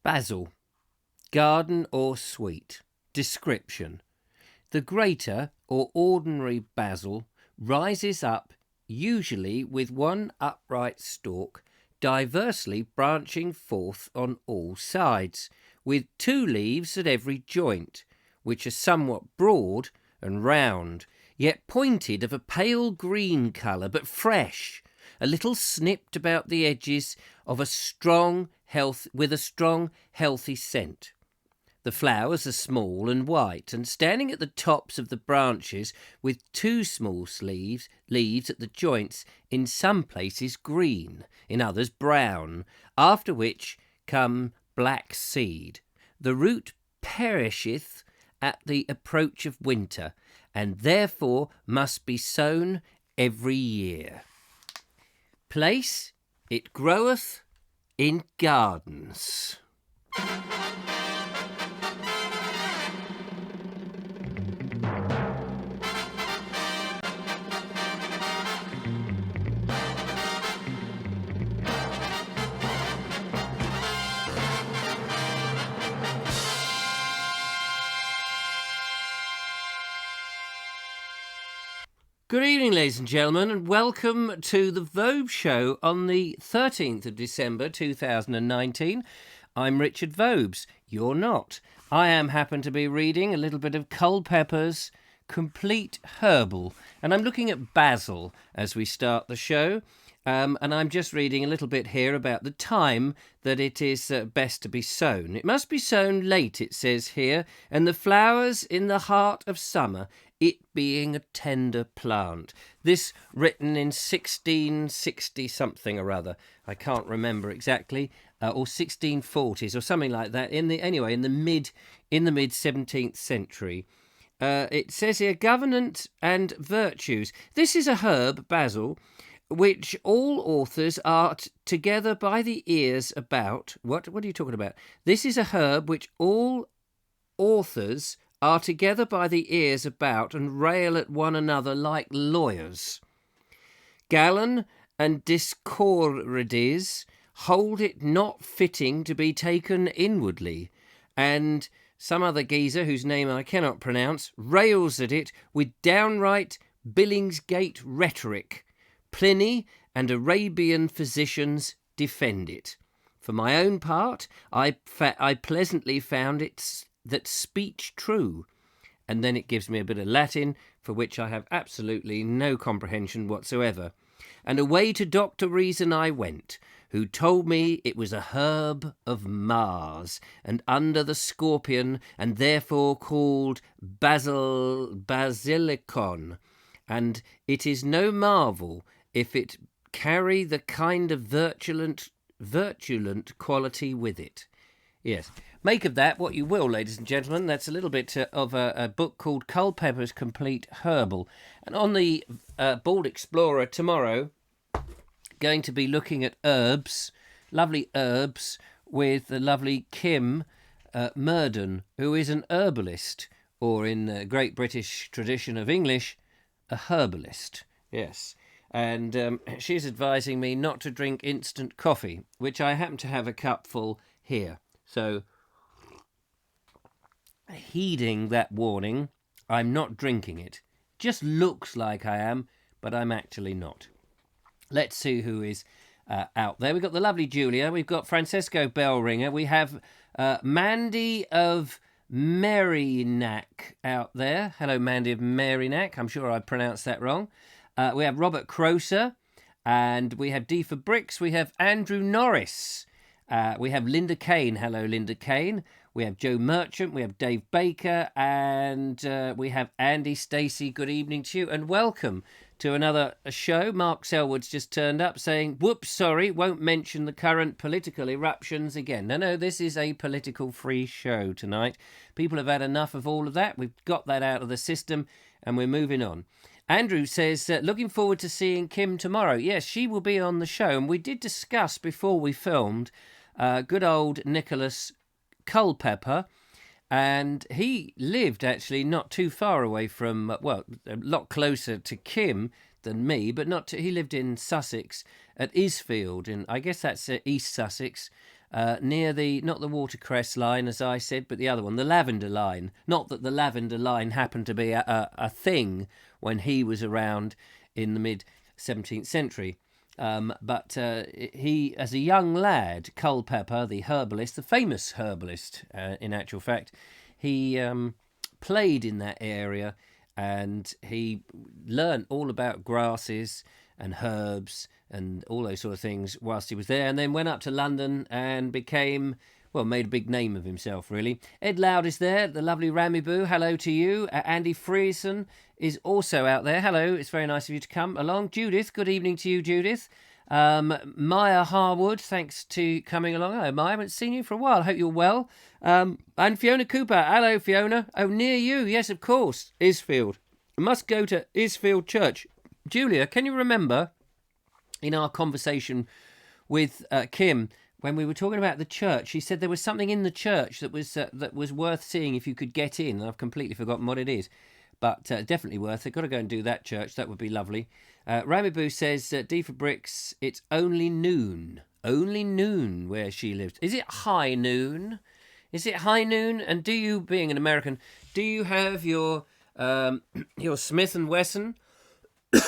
Basil, garden or sweet. Description: the greater or ordinary basil rises up usually with one upright stalk, diversely branching forth on all sides, with two leaves at every joint, which are somewhat broad and round, yet pointed of a pale green colour, but fresh, a little snipped about the edges, with a strong, healthy scent. The flowers are small and white, and standing at the tops of the branches with two small leaves at the joints, in some places green, in others brown, after which come black seed. The root perisheth at the approach of winter, and therefore must be sown every year. Place: it groweth in gardens. Good evening, ladies and gentlemen, and welcome to the Vobes show on the 13th of December 2019. I'm Richard Vobes. You're not. I happen to be reading a little bit of Culpeper's Complete Herbal, and I'm looking at basil as we start the show. And I'm just reading a little bit here about the time that it is best to be sown. It must be sown late, it says here, and the flowers in the heart of summer, it being a tender plant. This written in 1660 something or other. I can't remember exactly, or 1640s or something like that. In the mid 17th century. It says here, governance and virtues. This is a herb, basil, which all authors are together by the ears about. What are you talking about? This is a herb which all authors are together by the ears about, and rail at one another like lawyers. Galen and Discorides hold it not fitting to be taken inwardly, and some other geezer, whose name I cannot pronounce, rails at it with downright Billingsgate rhetoric. Pliny and Arabian physicians defend it. For my own part, I pleasantly found it that speech true. And then it gives me a bit of Latin, for which I have absolutely no comprehension whatsoever. And away to Dr. Reason I went, who told me it was a herb of Mars, and under the scorpion, and therefore called basilicon. And it is no marvel if it carry the kind of virulent quality with it. Yes, make of that what you will, ladies and gentlemen. That's a little bit of a book called Culpeper's Complete Herbal. And on the Bald Explorer tomorrow, going to be looking at herbs, lovely herbs, with the lovely Kim Murden, who is an herbalist, or in the great British tradition of English, a herbalist. Yes. And she's advising me not to drink instant coffee, which I happen to have a cupful here. So, heeding that warning, I'm not drinking it. Just looks like I am, but I'm actually not. Let's see who is out there. We've got the lovely Julia. We've got Francesco Bellringer. We have Mandy of Merrynack out there. Hello, Mandy of Merrynack. I'm sure I pronounced that wrong. We have Robert Croser, and we have D for Bricks. We have Andrew Norris. We have Linda Kane. Hello, Linda Kane. We have Joe Merchant. We have Dave Baker, and we have Andy Stacey. Good evening to you, and welcome to another show. Mark Selwood's just turned up saying, whoops, sorry, won't mention the current political eruptions again. No, this is a political-free show tonight. People have had enough of all of that. We've got that out of the system, and we're moving on. Andrew says, looking forward to seeing Kim tomorrow. Yes, she will be on the show. And we did discuss before we filmed good old Nicholas Culpeper. And he lived actually not too far away from, a lot closer to Kim than me, but he lived in Sussex at Isfield. And I guess that's East Sussex. near not the watercress line, as I said, but the other one, the lavender line. Not that the lavender line happened to be a thing when he was around in the mid-17th century. But he, as a young lad, Culpeper, the herbalist, the famous herbalist, in actual fact, he played in that area, and he learnt all about grasses and herbs and all those sort of things whilst he was there, and then went up to London and made a big name of himself, really. Ed Loud is there, the lovely Ramiboo, hello to you. Andy Friesen is also out there, hello, it's very nice of you to come along. Judith, good evening to you, Judith. Maya Harwood, thanks to coming along. Hello, Maya, I haven't seen you for a while, I hope you're well. And Fiona Cooper, hello, Fiona. Oh, near you, yes, of course, Isfield. Must go to Isfield Church. Julia, can you remember in our conversation with Kim, when we were talking about the church, she said there was something in the church that was worth seeing if you could get in. And I've completely forgotten what it is, but definitely worth it. Got to go and do that church. That would be lovely. Ramiboo says, D for bricks, it's only noon. Only noon where she lives. Is it high noon? Is it high noon? And do you, being an American, do you have your Smith & Wesson,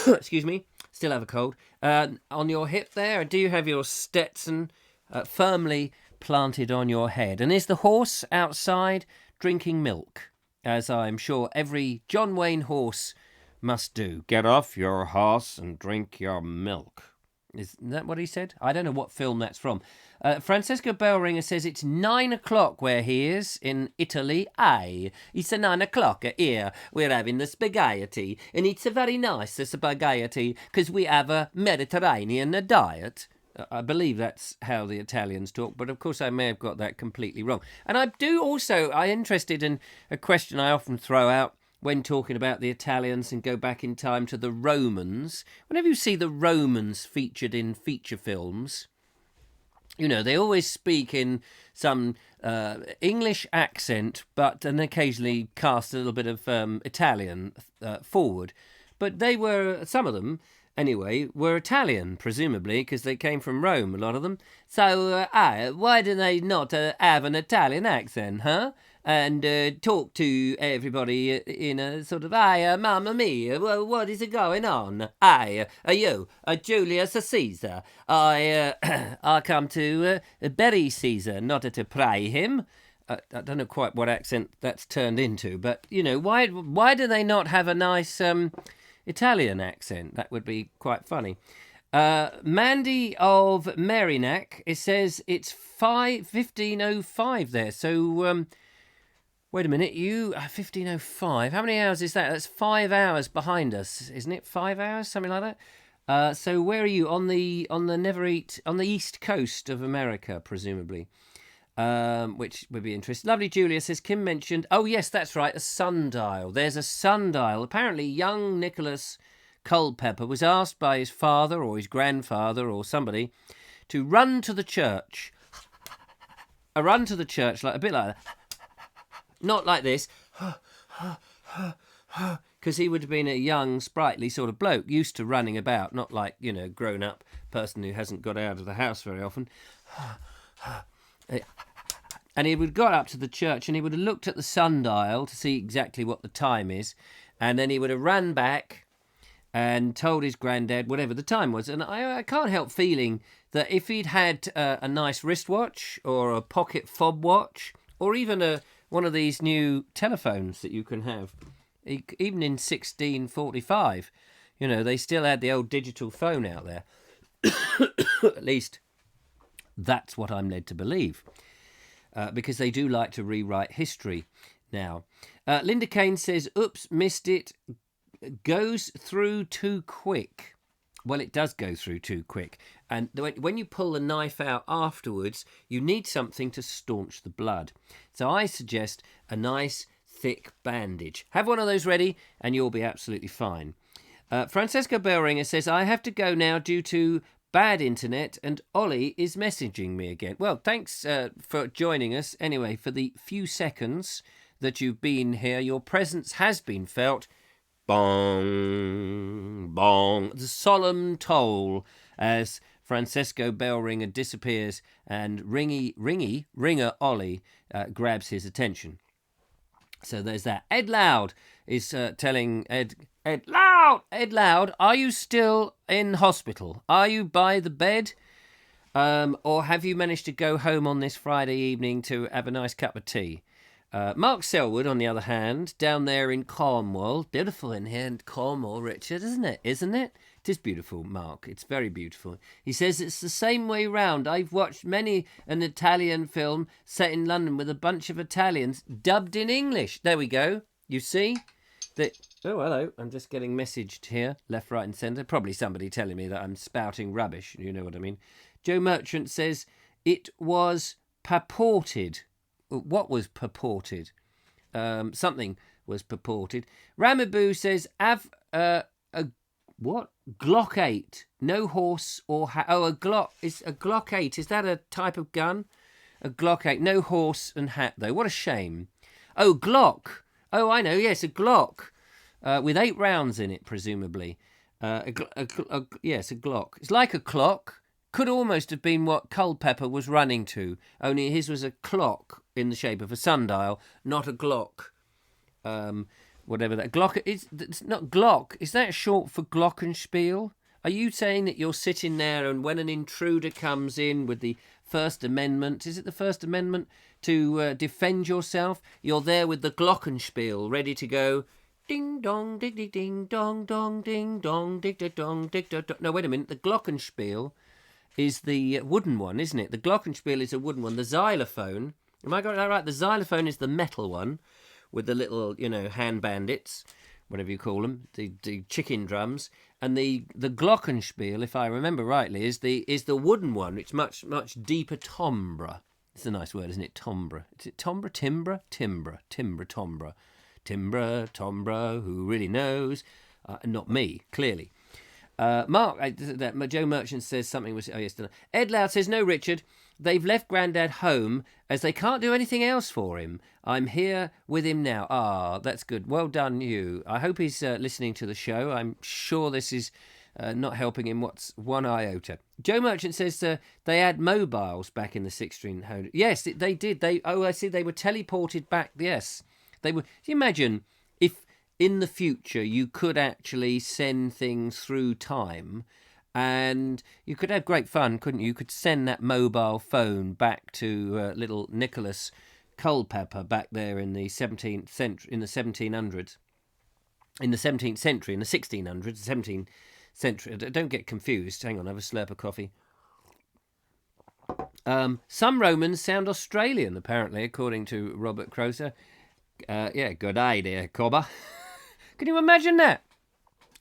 excuse me, still have a cold, on your hip there? Or do you have your Stetson firmly planted on your head? And is the horse outside drinking milk, as I'm sure every John Wayne horse must do? Get off your horse and drink your milk. Isn't that what he said? I don't know what film that's from. Francesco Bellringer says it's 9 o'clock where he is in Italy. Aye, it's 9 o'clock here. We're having the spaghetti, and it's a very nice spaghetti because we have a Mediterranean diet. I believe that's how the Italians talk, but of course I may have got that completely wrong. And I'm interested in a question I often throw out when talking about the Italians and go back in time to the Romans. Whenever you see the Romans featured in feature films, you know, they always speak in some English accent, and occasionally cast a little bit of Italian forward. But some of them, anyway, were Italian, presumably, because they came from Rome, a lot of them. So, why do they not have an Italian accent, huh? And talk to everybody in a sort of, mamma mia, what is going on? You, Julius Caesar. I come to bury Caesar, not to pray him. I don't know quite what accent that's turned into, but, you know, why do they not have a nice Italian accent? That would be quite funny. Mandy of Merinack, it says it's 15:05 there, so... wait a minute, 15:05. How many hours is that? That's 5 hours behind us, isn't it? 5 hours, something like that. So where are you on the on the east coast of America, presumably? Which would be interesting. Lovely Julia says Kim mentioned. Oh yes, that's right, a sundial. There's a sundial. Apparently, young Nicholas Culpeper was asked by his father or his grandfather or somebody to run to the church. A run to the church, like a bit like that. Not like this, because he would have been a young, sprightly sort of bloke, used to running about, not like, you know, grown-up person who hasn't got out of the house very often. And he would have got up to the church and he would have looked at the sundial to see exactly what the time is, and then he would have run back and told his granddad whatever the time was. And I can't help feeling that if he'd had a nice wristwatch or a pocket fob watch or even one of these new telephones that you can have, even in 1645, you know, they still had the old digital phone out there. At least that's what I'm led to believe, because they do like to rewrite history now. Linda Kane says, oops, missed it. Goes through too quick. Well, it does go through too quick. And when you pull the knife out afterwards, you need something to staunch the blood. So I suggest a nice, thick bandage. Have one of those ready, and you'll be absolutely fine. Francesca Bellringer says, I have to go now due to bad internet, and Ollie is messaging me again. Well, thanks for joining us. Anyway, for the few seconds that you've been here, your presence has been felt. Bong, bong, the solemn toll as Francesco Bellringer disappears, and Ringer Ollie grabs his attention. So there's that. Ed Loud is telling Ed Loud, are you still in hospital? Are you by the bed? Or have you managed to go home on this Friday evening to have a nice cup of tea? Mark Selwood, on the other hand, down there in Cornwall. Beautiful in here in Cornwall, Richard, isn't it? Isn't it? It is beautiful, Mark. It's very beautiful. He says it's the same way round. I've watched many an Italian film set in London with a bunch of Italians dubbed in English. There we go. You see? Oh, hello. I'm just getting messaged here, left, right and centre. Probably somebody telling me that I'm spouting rubbish. You know what I mean? Joe Merchant says it was purported. What was purported? Something was purported. Ramaboo says, have a what? Glock 8. No horse or... a Glock. Is a Glock 8. Is that a type of gun? A Glock 8. No horse and hat, though. What a shame. Oh, Glock. Oh, I know. Yes, a Glock. With 8 rounds in it, presumably. Yes, a Glock. It's like a clock. Could almost have been what Culpeper was running to, only his was a clock in the shape of a sundial, not a Glock. Whatever that Glock is, it's not Glock. Is that short for Glockenspiel? Are you saying that you're sitting there and when an intruder comes in with the First Amendment, is it the First Amendment, to defend yourself, you're there with the Glockenspiel ready to go? Ding dong, dig dig ding dong dong, ding dong, dig dig dong, dig dig dong. No, wait a minute. The Glockenspiel is the wooden one, isn't it? The Glockenspiel is a wooden one. The xylophone, am I got that right? The xylophone is the metal one with the little, hand bandits, whatever you call them, the chicken drums. And the Glockenspiel, if I remember rightly, is the wooden one. It's much deeper timbre. It's a nice word, isn't it? Timbre. Is it timbre? Timbre? Timbre. Timbre. Timbre. Who really knows? Not me, clearly. Mark, Joe Merchant says something was... Oh, yes. Ed Loud says, no, Richard, they've left Grandad home as they can't do anything else for him. I'm here with him now. Ah, that's good. Well done, you. I hope he's listening to the show. I'm sure this is not helping him what's one iota. Joe Merchant says they had mobiles back in the 1600s. Yes, they did. I see. They were teleported back. Yes. They were... Can you imagine if in the future you could actually send things through time and you could have great fun, couldn't you? You could send that mobile phone back to little Nicholas Culpeper back there in the 17th century, in the 1700s, in the 17th century, in the 1600s, 17th century. Don't get confused. Hang on, have a slurp of coffee. Some Romans sound Australian, apparently, according to Robert Croser. Yeah, good idea, Cobber. Can you imagine that?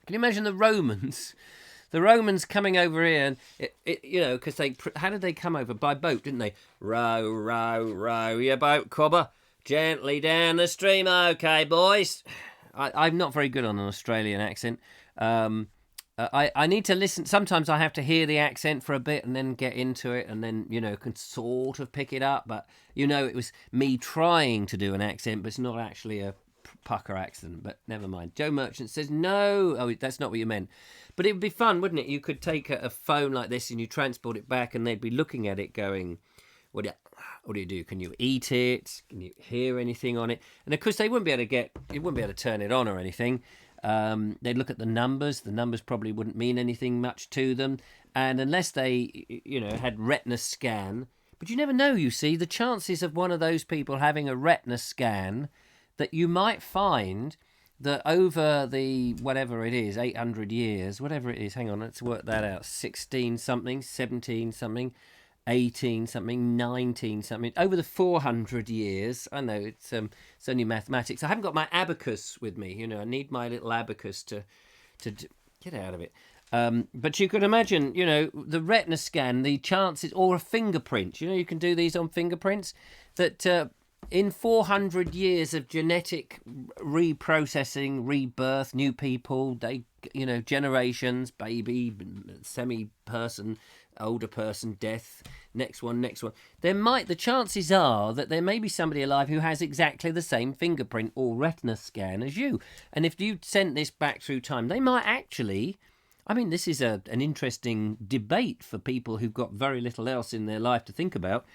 Can you imagine the Romans coming over here and, because how did they come over? By boat, didn't they? Row your boat, Cobber. Gently down the stream, okay, boys. I'm not very good on an Australian accent. I need to listen. Sometimes I have to hear the accent for a bit and then get into it and then, can sort of pick it up. But, it was me trying to do an accent, but it's not actually a pucker accent. But never mind. Joe Merchant says, no. Oh, that's not what you meant. But it would be fun, wouldn't it? You could take a phone like this and you transport it back and they'd be looking at it going, what do you do? Can you eat it? Can you hear anything on it? And, of course, you wouldn't be able to turn it on or anything. They'd look at the numbers. The numbers probably wouldn't mean anything much to them. And unless they, had retina scan. But you never know, you see. The chances of one of those people having a retina scan, that you might find that over the, whatever it is, 800 years, whatever it is, hang on, let's work that out, 16 something, 17 something, 18 something, 19 something, over the 400 years. I know it's only mathematics. I haven't got my abacus with me. I need my little abacus to get out of it. But you could imagine, the retina scan, the chances, or a fingerprint. You can do these on fingerprints. That in 400 years of genetic reprocessing, rebirth, new people, generations, baby, semi-person, older person, death, next one. The chances are that there may be somebody alive who has exactly the same fingerprint or retina scan as you. And if you sent this back through time, they might actually I mean, this is an interesting debate for people who've got very little else in their life to think about.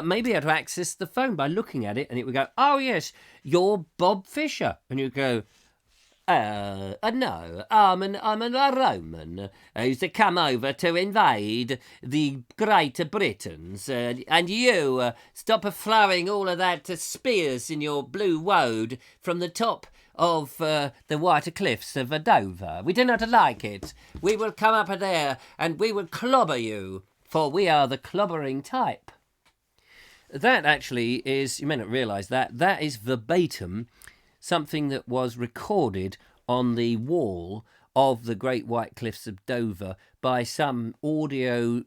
Maybe able to access the phone by looking at it, and it would go, "Oh yes, you're Bob Fisher," and you go, no, I'm a Roman who's come over to invade the Greater Britons, and you stop flowing all of that spears in your blue woad from the top of the white cliffs of Dover. We do not like it. We will come up there and we will clobber you, for we are the clobbering type. That actually is, you may not realise that is verbatim something that was recorded on the wall of the Great White Cliffs of Dover by some audio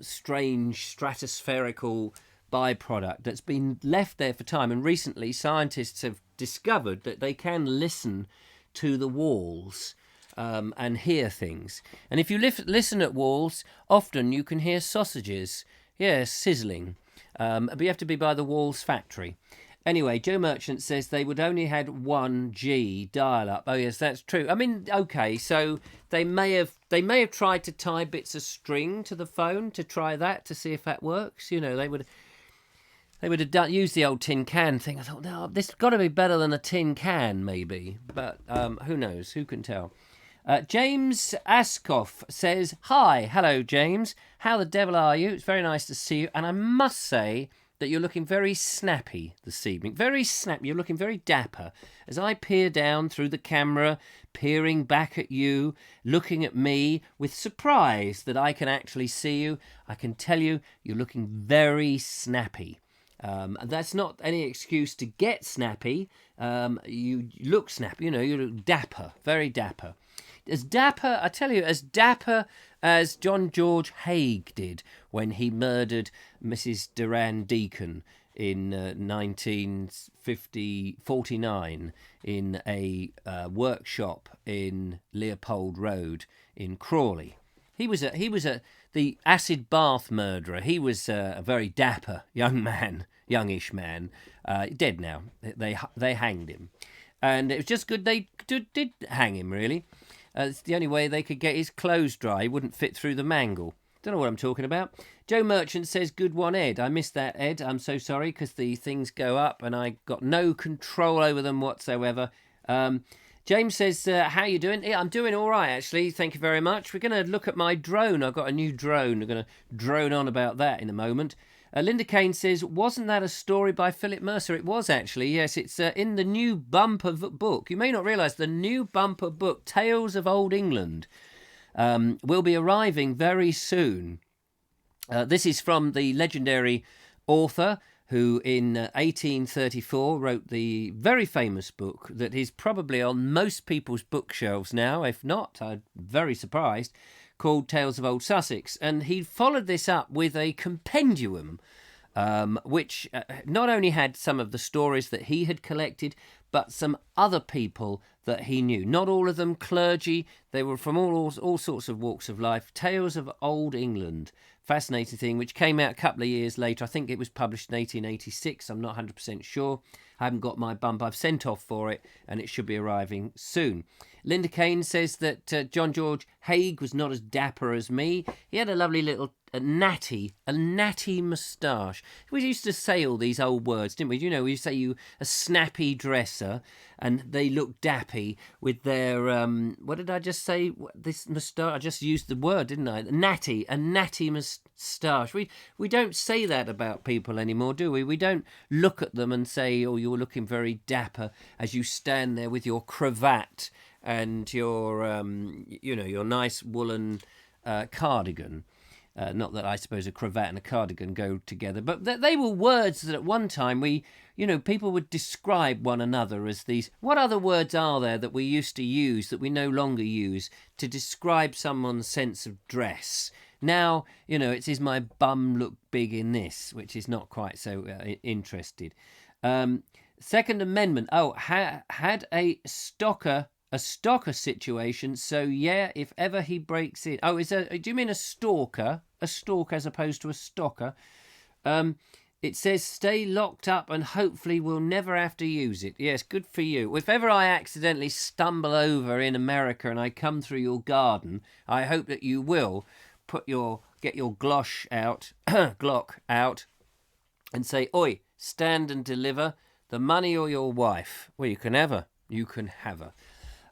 strange stratospherical byproduct that's been left there for time. And recently scientists have discovered that they can listen to the walls and hear things. And if you listen at walls, often you can hear sausages, sizzling. But you have to be by the Walls factory. Anyway, Joe Merchant says they would only had 1G dial-up. Oh yes, that's true. I mean, okay, so they may have tried to tie bits of string to the phone to try that to see if that works. You know, they would have used the old tin can thing. I thought, no, this has got to be better than a tin can, maybe. But who knows? Who can tell? James Askoff says, "Hi, hello, James. How the devil are you? It's very nice to see you. And I must say that you're looking very snappy this evening. Very snappy. You're looking very dapper. As I peer down through the camera, peering back at you, looking at me with surprise that I can actually see you, I can tell you you're looking very snappy. And that's not any excuse to get snappy. You look snappy. You know, you look dapper, very dapper. As dapper, I tell you, as dapper as John George Haigh did when he murdered Mrs. Duran Deacon in 1949 in a workshop in Leopold Road in Crawley. He was the acid bath murderer. He was a very dapper youngish man, dead now. They hanged him, and it was just good they did hang him, really. It's the only way they could get his clothes dry. He wouldn't fit through the mangle. Don't know what I'm talking about. Joe Merchant says, "Good one, Ed." I missed that, Ed. I'm so sorry, because the things go up and I got no control over them whatsoever. James says, "How you doing?" Yeah, I'm doing all right, actually. Thank you very much. We're going to look at my drone. I've got a new drone. We're going to drone on about that in a moment. Linda Kane says, "Wasn't that a story by Philip Mercer?" It was, actually. Yes, it's in the new bumper book. You may not realise the new bumper book, Tales of Old England, will be arriving very soon. This is from the legendary author who in 1834 wrote the very famous book that is probably on most people's bookshelves now. If not, I'm very surprised, called Tales of Old Sussex. And he followed this up with a compendium, which not only had some of the stories that he had collected, but some other people that he knew. Not all of them clergy. They were from all sorts of walks of life. Tales of Old England. Fascinating thing, which came out a couple of years later. I think it was published in 1886. I'm not 100% sure. I haven't got my bump. I've sent off for it, and it should be arriving soon. Linda Kane says that John George Haigh was not as dapper as me. He had a lovely little natty moustache. We used to say all these old words, didn't we? You know, we used to say you a snappy dresser, and they look dappy with their what did I just say? This moustache. I just used the word, didn't I? A natty moustache. We don't say that about people anymore, do we? We don't look at them and say, "Oh, you're looking very dapper," as you stand there with your cravat and your your nice woolen cardigan. Not that I suppose a cravat and a cardigan go together, but they were words that at one time people would describe one another as these. What other words are there that we used to use that we no longer use to describe someone's sense of dress? Now, it is my bum look big in this, which is not quite so interested. Second Amendment. Oh, had a stalker situation. So yeah, if ever he breaks in. Oh, do you mean a stalker? A stalk as opposed to a stalker. It says stay locked up and hopefully we'll never have to use it. Yes, good for you. If ever I accidentally stumble over in America and I come through your garden, I hope that you will get your glosh out, Glock out, and say, "Oi, stand and deliver the money or your wife." Well, you can have her.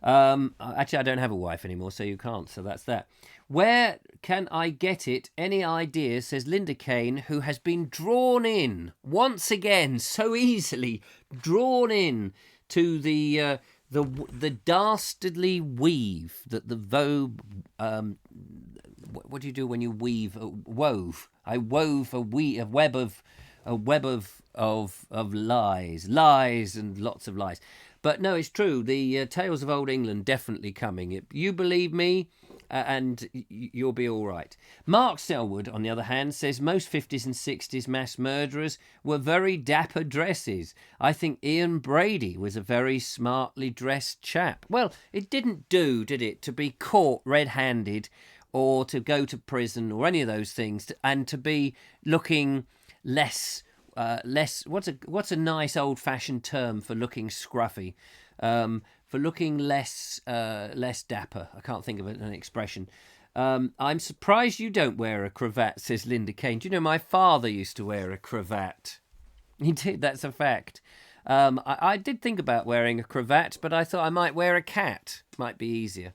Actually, I don't have a wife anymore, so you can't. So that's that. Where can I get it? Any ideas? Says Linda Kane, who has been drawn in once again, so easily drawn in to the dastardly weave that the Vobe. What do you do when you weave? Wove. I wove a web of lies and lots of lies. But no, it's true. The Tales of Old England definitely coming. You believe me, and you'll be all right. Mark Selwood, on the other hand, says most 50s and 60s mass murderers were very dapper dresses. I think Ian Brady was a very smartly dressed chap. Well, it didn't do, did it, to be caught red-handed or to go to prison or any of those things, and to be looking less. What's a nice old-fashioned term for looking scruffy? For looking less dapper. I can't think of an expression. I'm surprised you don't wear a cravat, says Linda Kane. Do you know my father used to wear a cravat? He did, that's a fact. I did think about wearing a cravat, but I thought I might wear a cat. Might be easier.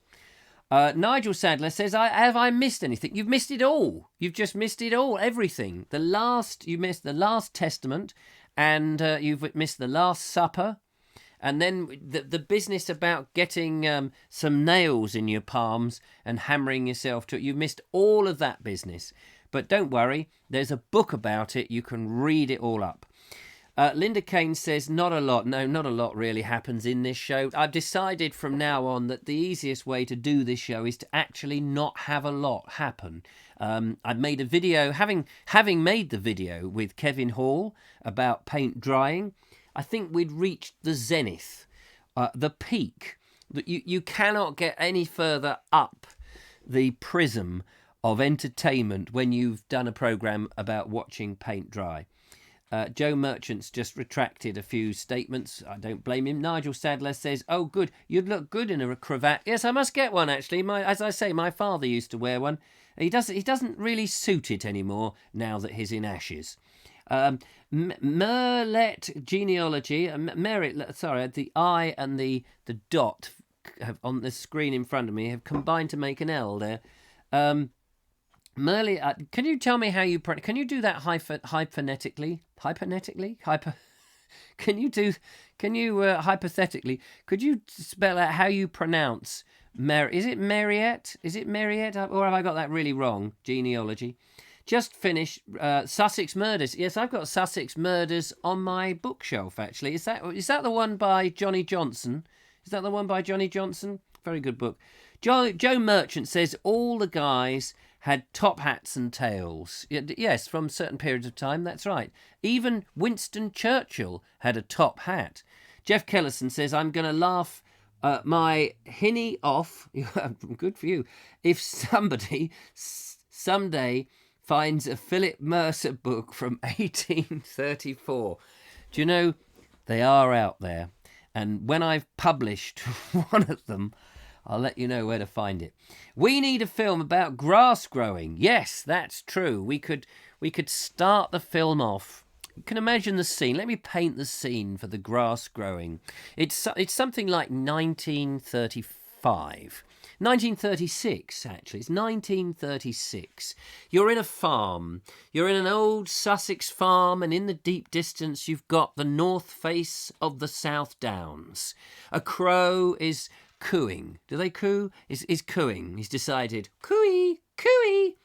Nigel Sadler says, have I missed anything? You've missed it all. You've just missed it all, everything. You missed the Last Testament, and you've missed the Last Supper, and then the business about getting some nails in your palms and hammering yourself to it. You've missed all of that business. But don't worry, there's a book about it. You can read it all up. Linda Kane says, not a lot. No, not a lot really happens in this show. I've decided from now on that the easiest way to do this show is to actually not have a lot happen. I've made a video, having made the video with Kevin Hall about paint drying, I think we'd reached the zenith, the peak. You cannot get any further up the prism of entertainment when you've done a programme about watching paint dry. Joe Merchant's just retracted a few statements. I don't blame him. Nigel Sadler says, "Oh, good. You'd look good in a cravat." Yes, I must get one, actually. As I say, my father used to wear one. He doesn't really suit it anymore now that he's in ashes. Merlet genealogy. The I and the dot have, on the screen in front of me, have combined to make an L there. Merle, can you tell me how you can you do that hypothetically? Hypothetically? Could you spell out how you pronounce Is it Mariette? Or have I got that really wrong? Genealogy. Just finished Sussex Murders. Yes, I've got Sussex Murders on my bookshelf. Actually, is that the one by Johnny Johnson? Very good book. Joe Merchant says all the guys had top hats and tails. Yes, from certain periods of time, that's right. Even Winston Churchill had a top hat. Jeff Kellison says, I'm going to laugh my hinny off. Good for you. If somebody someday finds a Philip Mercer book from 1834. Do you know, they are out there. And when I've published one of them, I'll let you know where to find it. We need a film about grass growing. Yes, that's true. We could start the film off. You can imagine the scene. Let me paint the scene for the grass growing. It's something like 1935. 1936, actually. It's 1936. You're in a farm. You're in an old Sussex farm, and in the deep distance you've got the north face of the South Downs. A crow is cooing. Do they coo? Is cooing. He's decided, cooey, cooey.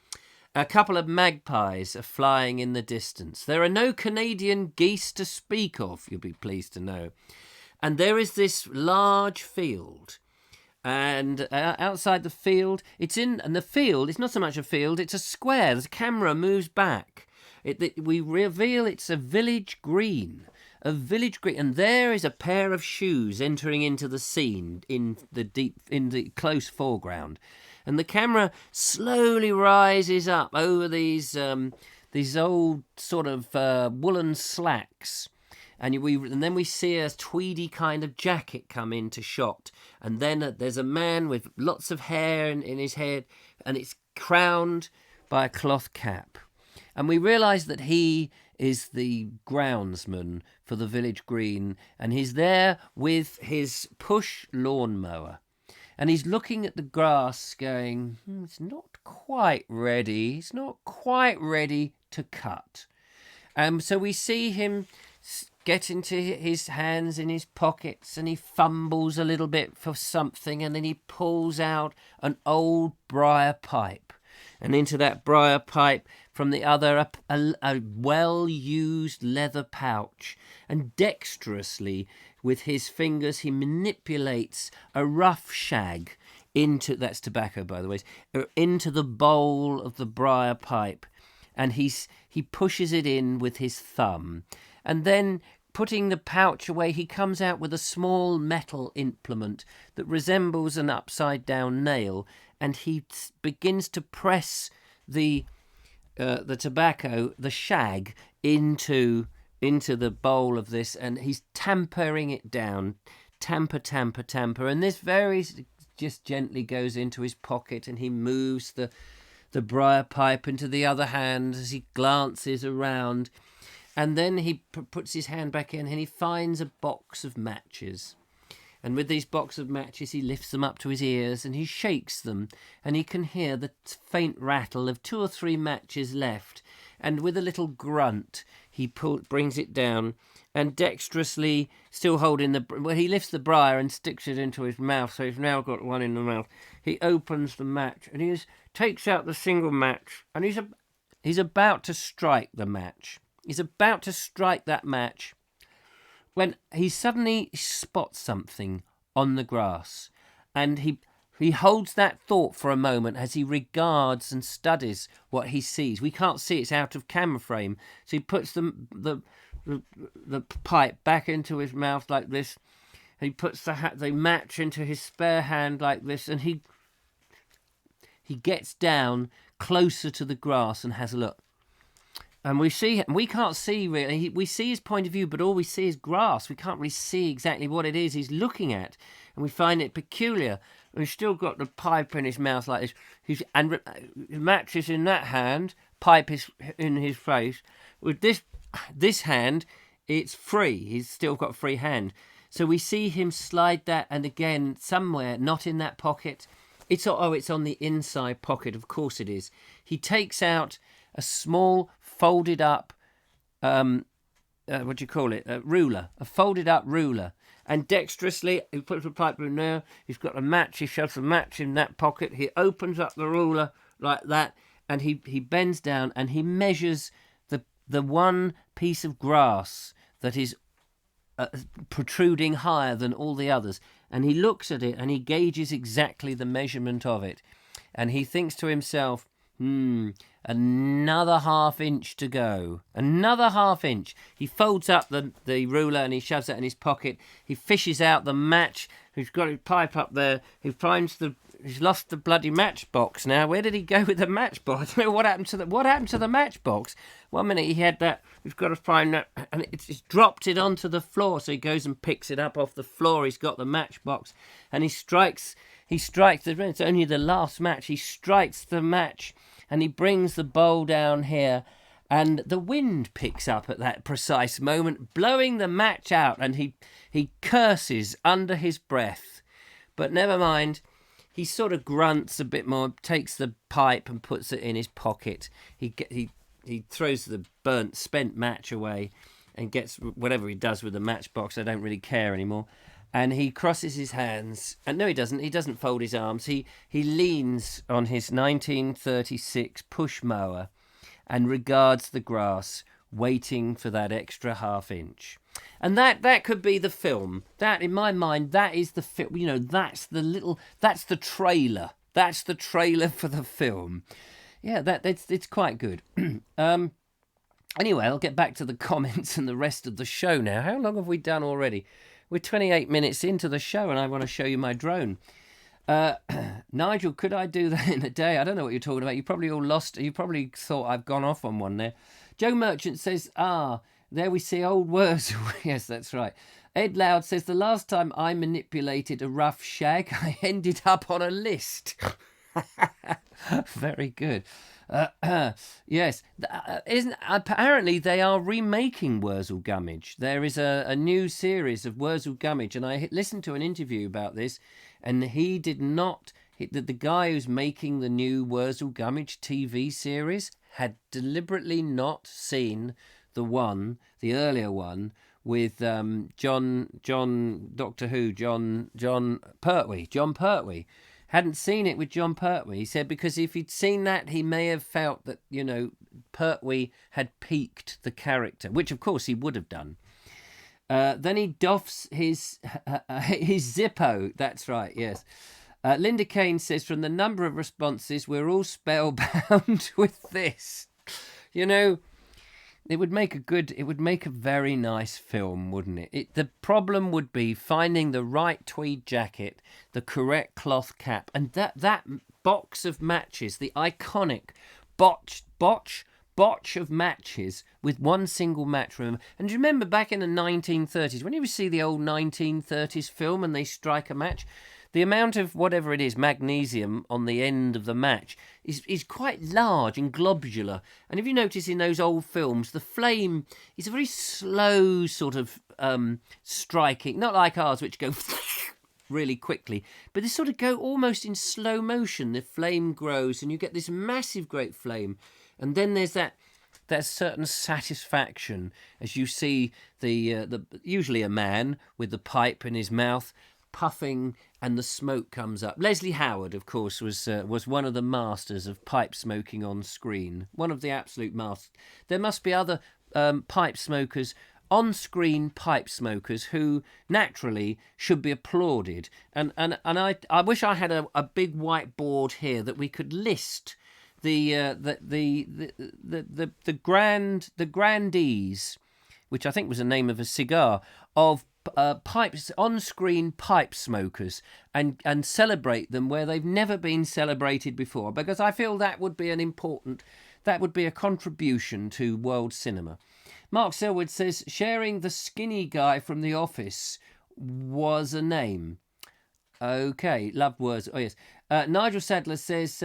A couple of magpies are flying in the distance. There are no Canadian geese to speak of, you'll be pleased to know. And there is this large field. And outside the field, it's not so much a field, it's a square. The camera moves back. We reveal it's a village green. And there is a pair of shoes entering into the scene in the close foreground. And the camera slowly rises up over these old sort of woolen slacks. And then we see a tweedy kind of jacket come into shot. And then there's a man with lots of hair in his head, and it's crowned by a cloth cap. And we realise that he is the groundsman for the village green, and he's there with his push lawnmower. And he's looking at the grass going, it's not quite ready. It's not quite ready to cut. So we see him get into his hands in his pockets, and he fumbles a little bit for something, and then he pulls out an old briar pipe. And into that briar pipe from the other a well-used leather pouch. And dexterously, with his fingers, he manipulates a rough shag that's tobacco, by the way, into the bowl of the briar pipe. And he pushes it in with his thumb. And then, putting the pouch away, he comes out with a small metal implement that resembles an upside-down nail, and he begins to press the tobacco, the shag, into the bowl of this, and he's tampering it down, tamper, and this very just gently goes into his pocket, and he moves the briar pipe into the other hand as he glances around. And then he puts his hand back in, and he finds a box of matches. And with these box of matches, he lifts them up to his ears, and he shakes them, and he can hear the faint rattle of 2 or 3 matches left. And with a little grunt, he brings it down, and dexterously, still holding he lifts the briar and sticks it into his mouth, so he's now got one in the mouth. He opens the match, and he takes out the single match, and he's about to strike the match. He's about to strike that match when he suddenly spots something on the grass, and he holds that thought for a moment as he regards and studies what he sees. We can't see, it's out of camera frame, so he puts the pipe back into his mouth like this. He puts the match into his spare hand like this, and he gets down closer to the grass and has a look. And we can't see really. We see his point of view, but all we see is grass. We can't really see exactly what it is he's looking at, and we find it peculiar. And he's still got the pipe in his mouth like this. And match is in that hand, pipe is in his face. With this hand, it's free. He's still got a free hand. So we see him slide that, and again, somewhere, not in that pocket. It's on the inside pocket. Of course it is. He takes out a small folded up, ruler, a folded up ruler. And dexterously, he puts the pipe in there. He's got a match. He shoves the match in that pocket. He opens up the ruler like that, and he bends down and he measures the one piece of grass that is protruding higher than all the others. And he looks at it and he gauges exactly the measurement of it. And he thinks to himself, another ½ inch to go. Another ½ inch. He folds up the ruler and he shoves it in his pocket. He fishes out the match. He's got his pipe up there. He's lost the bloody matchbox now. Where did he go with the matchbox? I don't know what happened to the matchbox. 1 minute he had that. He's got to find that, and it's dropped it onto the floor. So he goes and picks it up off the floor. He's got the matchbox, and he strikes. It's only the last match. He strikes the match, and he brings the bowl down here, and the wind picks up at that precise moment, blowing the match out, and he curses under his breath. But never mind. He sort of grunts a bit more, takes the pipe and puts it in his pocket. He throws the spent match away and gets whatever he does with the matchbox. I don't really care anymore. And he crosses his hands. And no, he doesn't. He doesn't fold his arms. He leans on his 1936 push mower and regards the grass, waiting for that extra ½ inch. And that could be the film. That, in my mind, that is the film. You know, that's the trailer. That's the trailer for the film. Yeah, it's quite good. Anyway, I'll get back to the comments and the rest of the show now. How long have we done already? We're 28 minutes into the show, and I want to show you my drone. Nigel, could I do that in a day? I don't know what you're talking about. You probably all lost. You probably thought I've gone off on one there. Joe Merchant says, there we see old Wurzel. Yes, that's right. Ed Loud says, the last time I manipulated a rough shag, I ended up on a list. Very good. Yes, apparently they are remaking Wurzel Gummidge. There is a new series of Wurzel Gummidge, and I listened to an interview about this, and he did not. The guy who's making the new Wurzel Gummidge TV series had deliberately not seen the earlier one with John Pertwee. Hadn't seen it with John Pertwee. He said because if he'd seen that, he may have felt that, Pertwee had piqued the character, which of course he would have done. Then he doffs his Zippo. That's right, yes. Linda Kane says, from the number of responses, we're all spellbound with this. It would make a very nice film, wouldn't it? The problem would be finding the right tweed jacket, the correct cloth cap, and that box of matches, the iconic botch of matches with one single match room. And do you remember back in the 1930s, when you see the old 1930s film and they strike a match, the amount of whatever it is, magnesium on the end of the match is quite large and globular. And if you notice in those old films, the flame is a very slow sort of striking, not like ours, which go really quickly, but they sort of go almost in slow motion. The flame grows and you get this massive great flame. And then there's that certain satisfaction as you see the usually a man with the pipe in his mouth, puffing, and the smoke comes up. Leslie Howard, of course, was one of the masters of pipe smoking on screen. One of the absolute masters. There must be other pipe smokers, on-screen pipe smokers, who naturally should be applauded. And I wish I had a big whiteboard here that we could list the grandees, which I think was the name of a cigar, of pipes, on-screen pipe smokers, and celebrate them where they've never been celebrated before, because I feel that would be a contribution to world cinema. Mark Selwood says, sharing the skinny guy from The Office was a name. Okay, loved words. Oh yes. Nigel Sadler says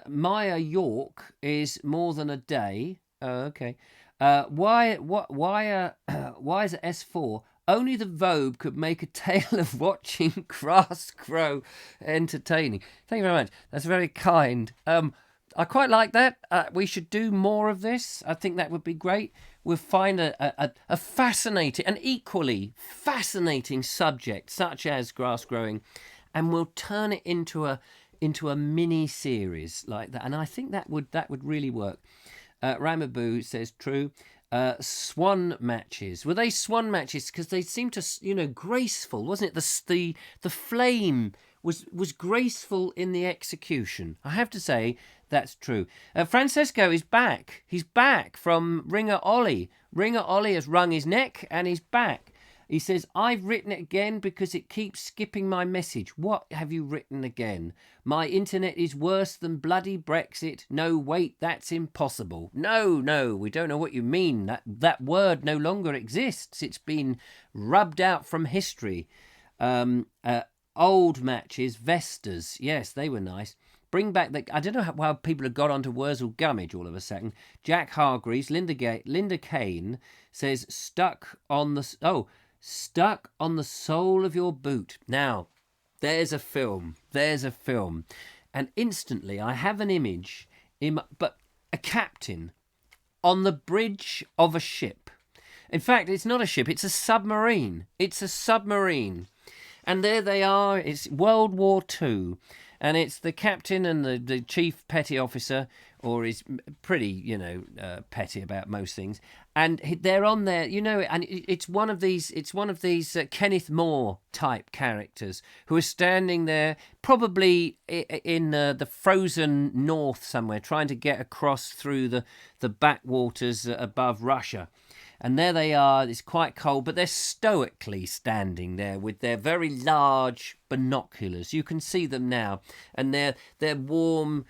Maya York is more than a day. Okay. Why is it S4? Only the Vobe could make a tale of watching grass grow entertaining. Thank you very much. That's very kind. I quite like that. We should do more of this. I think that would be great. We'll find a fascinating, an equally fascinating subject, such as grass growing, and we'll turn it into a mini series like that. And I think that would really work. Ramaboo says true. Swan matches. Were they swan matches? Because they seemed to, graceful, wasn't it? The flame was graceful in the execution. I have to say that's true. Francesco is back. He's back from Ringer Ollie. Ringer Ollie has wrung his neck and he's back. He says, I've written it again because it keeps skipping my message. What have you written again? My internet is worse than bloody Brexit. No, wait, that's impossible. No, we don't know what you mean. That word no longer exists. It's been rubbed out from history. Old matches, Vestas. Yes, they were nice. Bring back I don't know how people have got onto Wurzel Gummidge all of a second. Jack Hargreaves, Linda Kane says, stuck on the sole of your boot. Now, there's a film. And instantly I have an image, but a captain on the bridge of a ship. In fact, it's not a ship, it's a submarine. And there they are, it's World War II. And it's the captain and the chief petty officer or is pretty, petty about most things. And they're on there, and it's one of these Kenneth More type characters who are standing there, probably in the frozen north somewhere, trying to get across through the backwaters above Russia. And there they are, it's quite cold, but they're stoically standing there with their very large binoculars. You can see them now. And their warm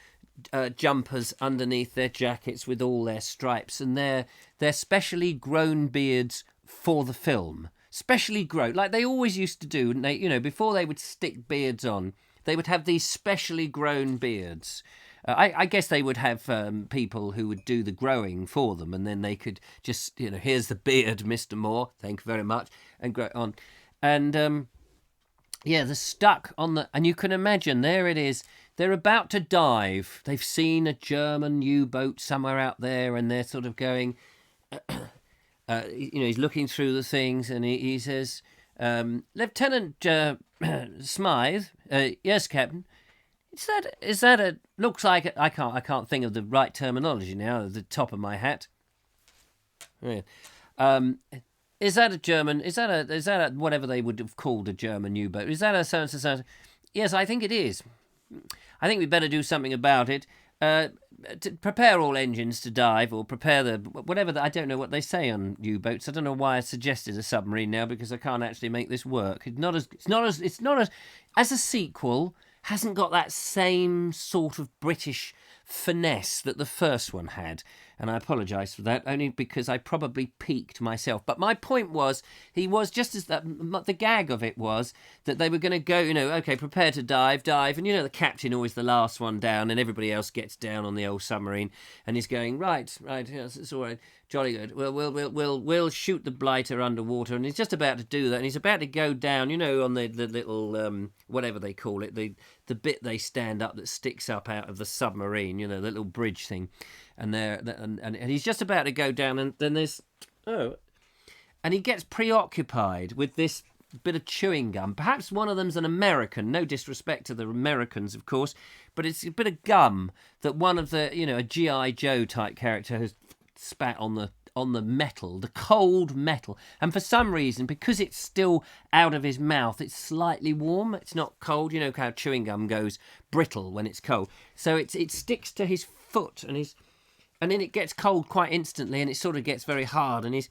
jumpers underneath their jackets with all their stripes. And their specially grown beards for the film. Specially grown, like they always used to do. And they, before they would stick beards on, they would have these specially grown beards. I guess they would have people who would do the growing for them, and then they could just, here's the beard, Mr. Moore, thank you very much, and grow on. And, they're stuck on and you can imagine, there it is, they're about to dive. They've seen a German U-boat somewhere out there, and they're sort of going, he's looking through the things, and he says, Lieutenant Smythe, yes, Captain. Is that a looks like I can't think of the right terminology now at the top of my hat. Yeah. Is that a German? Is that a whatever they would have called a German U-boat? Is that a so and so? Yes, I think it is. I think we'd better do something about it. To prepare all engines to dive, or prepare I don't know what they say on U-boats. I don't know why I suggested a submarine now, because I can't actually make this work. It's not as a sequel. Hasn't got that same sort of British finesse that the first one had. And I apologise for that, only because I probably peaked myself. But my point was, he was just as the gag of it was that they were going to go, okay, prepare to dive, and the captain always the last one down, and everybody else gets down on the old submarine, and he's going right, yes, it's all right, jolly good. We'll shoot the blighter underwater, and he's just about to do that, and he's about to go down, on the little whatever they call it, the bit they stand up that sticks up out of the submarine, the little bridge thing. And he's just about to go down, and then and he gets preoccupied with this bit of chewing gum. Perhaps one of them's an American, no disrespect to the Americans, of course, but it's a bit of gum that one of the, a G.I. Joe type character has spat on the metal, the cold metal. And for some reason, because it's still out of his mouth, it's slightly warm. It's not cold. You know how chewing gum goes brittle when it's cold. So it sticks to his foot, and then it gets cold quite instantly, and it sort of gets very hard, and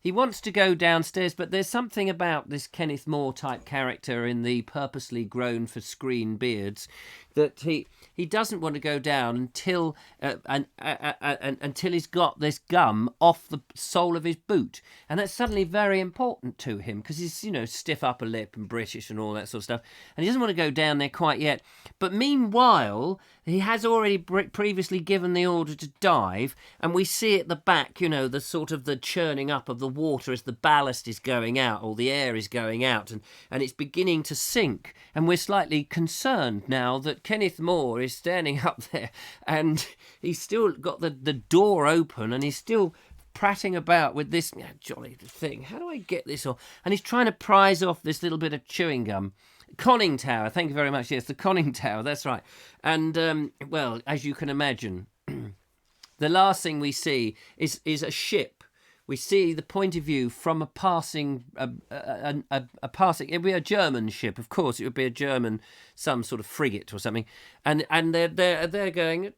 he wants to go downstairs, but there's something about this Kenneth More type character in the purposely grown for screen beards that he doesn't want to go down until until he's got this gum off the sole of his boot, and that's suddenly very important to him because he's stiff upper lip and British and all that sort of stuff, and he doesn't want to go down there quite yet. But meanwhile, he has already previously given the order to dive, and we see at the back, the sort of the churning up of the water as the ballast is going out, or the air is going out, and it's beginning to sink, and we're slightly concerned now that Kenneth More is standing up there, and he's still got the door open, and he's still prattling about with this jolly thing. How do I get this off? And he's trying to prise off this little bit of chewing gum. Conning tower, thank you very much. Yes, the conning tower, that's right. And, well, as you can imagine, the last thing we see is a ship. We see the point of view from a passing, a passing. It would be a German ship, of course. It would be a German, some sort of frigate or something, and they're going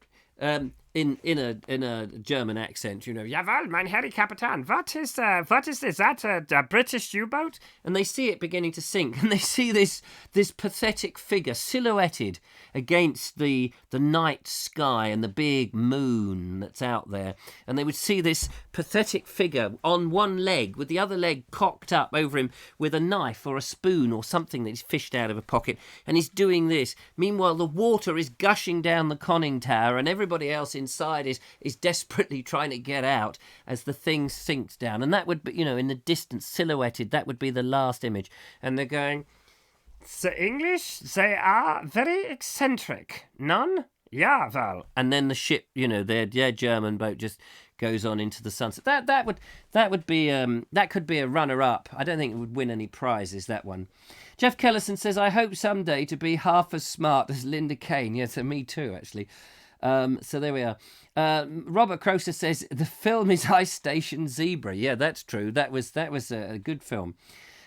in a German accent, Jawohl, mein Herr Kapitän, what is this? Is that a British U-boat? And they see it beginning to sink, and they see this pathetic figure silhouetted against the night sky and the big moon that's out there, and they would see this pathetic figure on one leg with the other leg cocked up over him with a knife or a spoon or something that he's fished out of a pocket, and he's doing this. Meanwhile, the water is gushing down the conning tower, and everybody else inside is desperately trying to get out as the thing sinks down. And that would be, in the distance, silhouetted, that would be the last image. And they're going, the English, they are very eccentric. None? Yeah, well. And then the ship, their German boat just goes on into the sunset. That would be that could be a runner-up. I don't think it would win any prizes, that one. Jeff Kellison says, I hope someday to be half as smart as Linda Kane. Yes, me too, actually. So there we are. Robert Croser says the film is Ice Station Zebra. Yeah, that's true. That was a good film.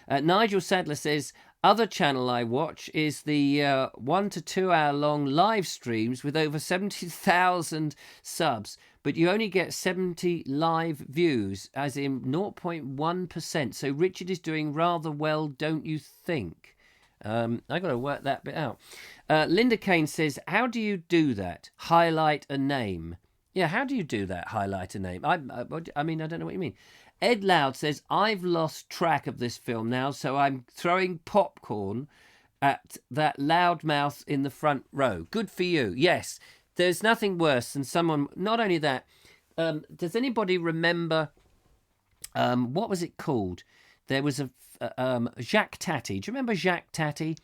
Nigel Sadler says other channel I watch is the 1 to 2 hour long live streams with over 70,000 subs, but you only get 70 live views, as in 0.1%. So Richard is doing rather well, don't you think? I got to work that bit out. Linda Kane says, how do you do that? Highlight a name. Yeah, how do you do that? Highlight a name. I mean, I don't know what you mean. Ed Loud says, I've lost track of this film now, so I'm throwing popcorn at that loudmouth in the front row. Good for you. Yes, there's nothing worse than someone... Not only that, does anybody remember... what was it called? There was a... Jacques Tati. Do you remember Jacques Tati?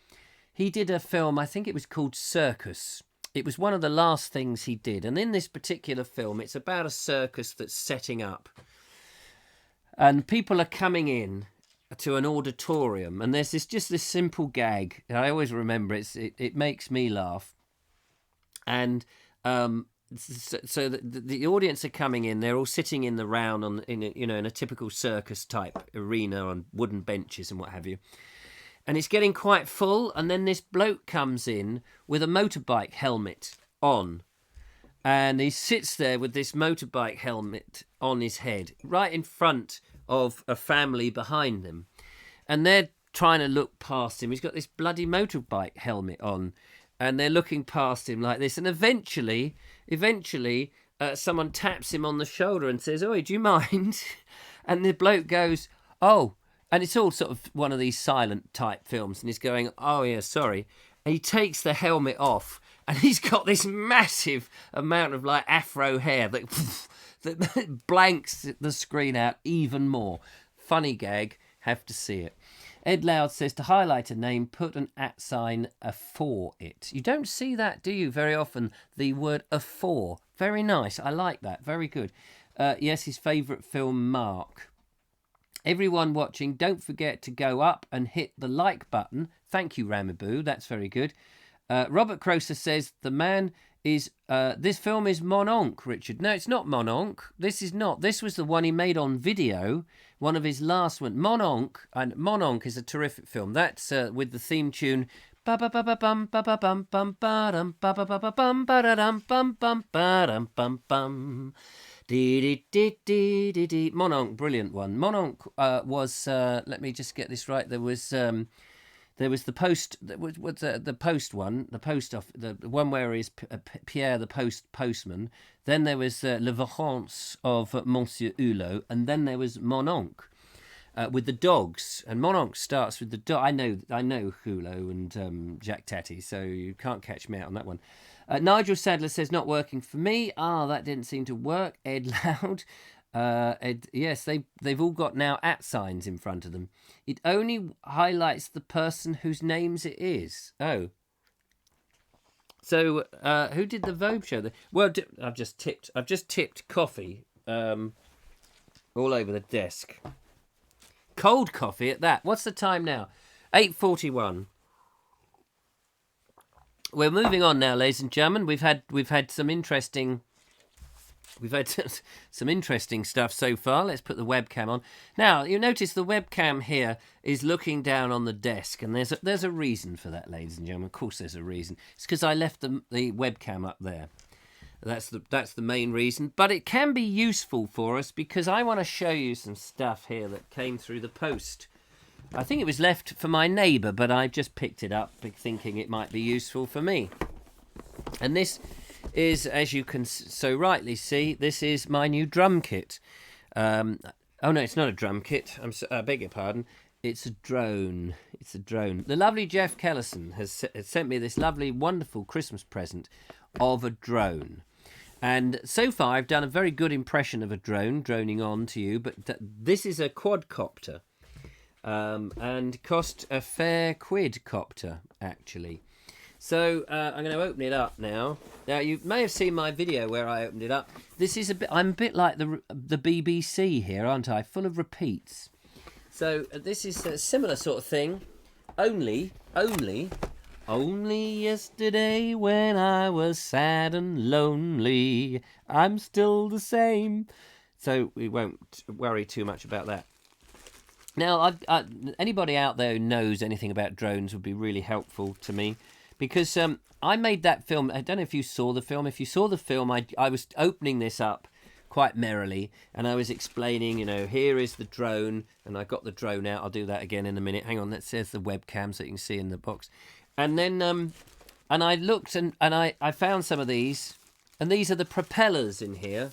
He did a film, I think it was called Circus. It was one of the last things he did. And in this particular film, it's about a circus that's setting up. And people are coming in to an auditorium, and there's just this simple gag. I always remember it makes me laugh. And so the audience are coming in. They're all sitting in the round in a typical circus type arena on wooden benches and what have you. And it's getting quite full. And then this bloke comes in with a motorbike helmet on. And he sits there with this motorbike helmet on his head, right in front of a family behind them. And they're trying to look past him. He's got this bloody motorbike helmet on. And they're looking past him like this. And eventually, someone taps him on the shoulder and says, "Oi, do you mind?" And the bloke goes, "Oh." And it's all sort of one of these silent type films. And he's going, "Oh, yeah, sorry." And he takes the helmet off. And he's got this massive amount of like afro hair that blanks the screen out even more. Funny gag. Have to see it. Ed Loud says, to highlight a name, put an @ sign afore it. You don't see that, do you, very often, the word afore. Very nice. I like that. Very good. Yes, his favourite film, Mark. Everyone watching, don't forget to go up and hit the like button. Thank you, Ramaboo. That's very good. Robert Croser says, the man is... this film is Mon Onc, Richard. No, it's not Mon Onc. This is not. This was the one he made on video. One of his last ones. Mon Onc. And Mon Onc is a terrific film. That's with the theme tune... Mon Onc, brilliant one. Mon Onc was... let me just get this right. There was the post. The post one. The post off. The one where is Pierre the postman. Then there was Le Vacances of Monsieur Hulot, and then there was Mon Onc with the dogs. And Mon Onc starts with the dog. I know Hulot and Jacques Tati, so you can't catch me out on that one. Nigel Sadler says not working for me. That didn't seem to work. Ed Loud. Ed, yes, they've all got now @ signs in front of them. It only highlights the person whose names it is. Oh. So, who did the Vobes show? Well, I've just tipped coffee all over the desk. Cold coffee at that. What's the time now? 8:41. We're moving on now, ladies and gentlemen. We've had some interesting stuff so far. Let's put the webcam on. Now, you notice the webcam here is looking down on the desk, and there's a reason for that, ladies and gentlemen. Of course there's a reason. It's because I left the webcam up there. That's the main reason. But it can be useful for us because I want to show you some stuff here that came through the post. I think it was left for my neighbour, but I've just picked it up thinking it might be useful for me. And this is, as you can so rightly see, this is my new drum kit. Oh no, it's not a drum kit. I beg your pardon. It's a drone. It's a drone. The lovely Jeff Kellison has sent me this lovely, wonderful Christmas present of a drone. And so far, I've done a very good impression of a drone, droning on to you. But this is a quadcopter, and cost a fair quidcopter, actually. So I'm going to open it up now. Now you may have seen my video where I opened it up. This is I'm a bit like the BBC here, aren't I? Full of repeats. So this is a similar sort of thing, only Only yesterday when I was sad and lonely, I'm still the same. So we won't worry too much about that. Now, anybody out there who knows anything about drones would be really helpful to me, because I made that film. I don't know if you saw the film. If you saw the film, I was opening this up quite merrily, and I was explaining, here is the drone, and I got the drone out. I'll do that again in a minute. Hang on, that says the webcam, so you can see in the box. And then, and I looked, and I found some of these, and these are the propellers in here.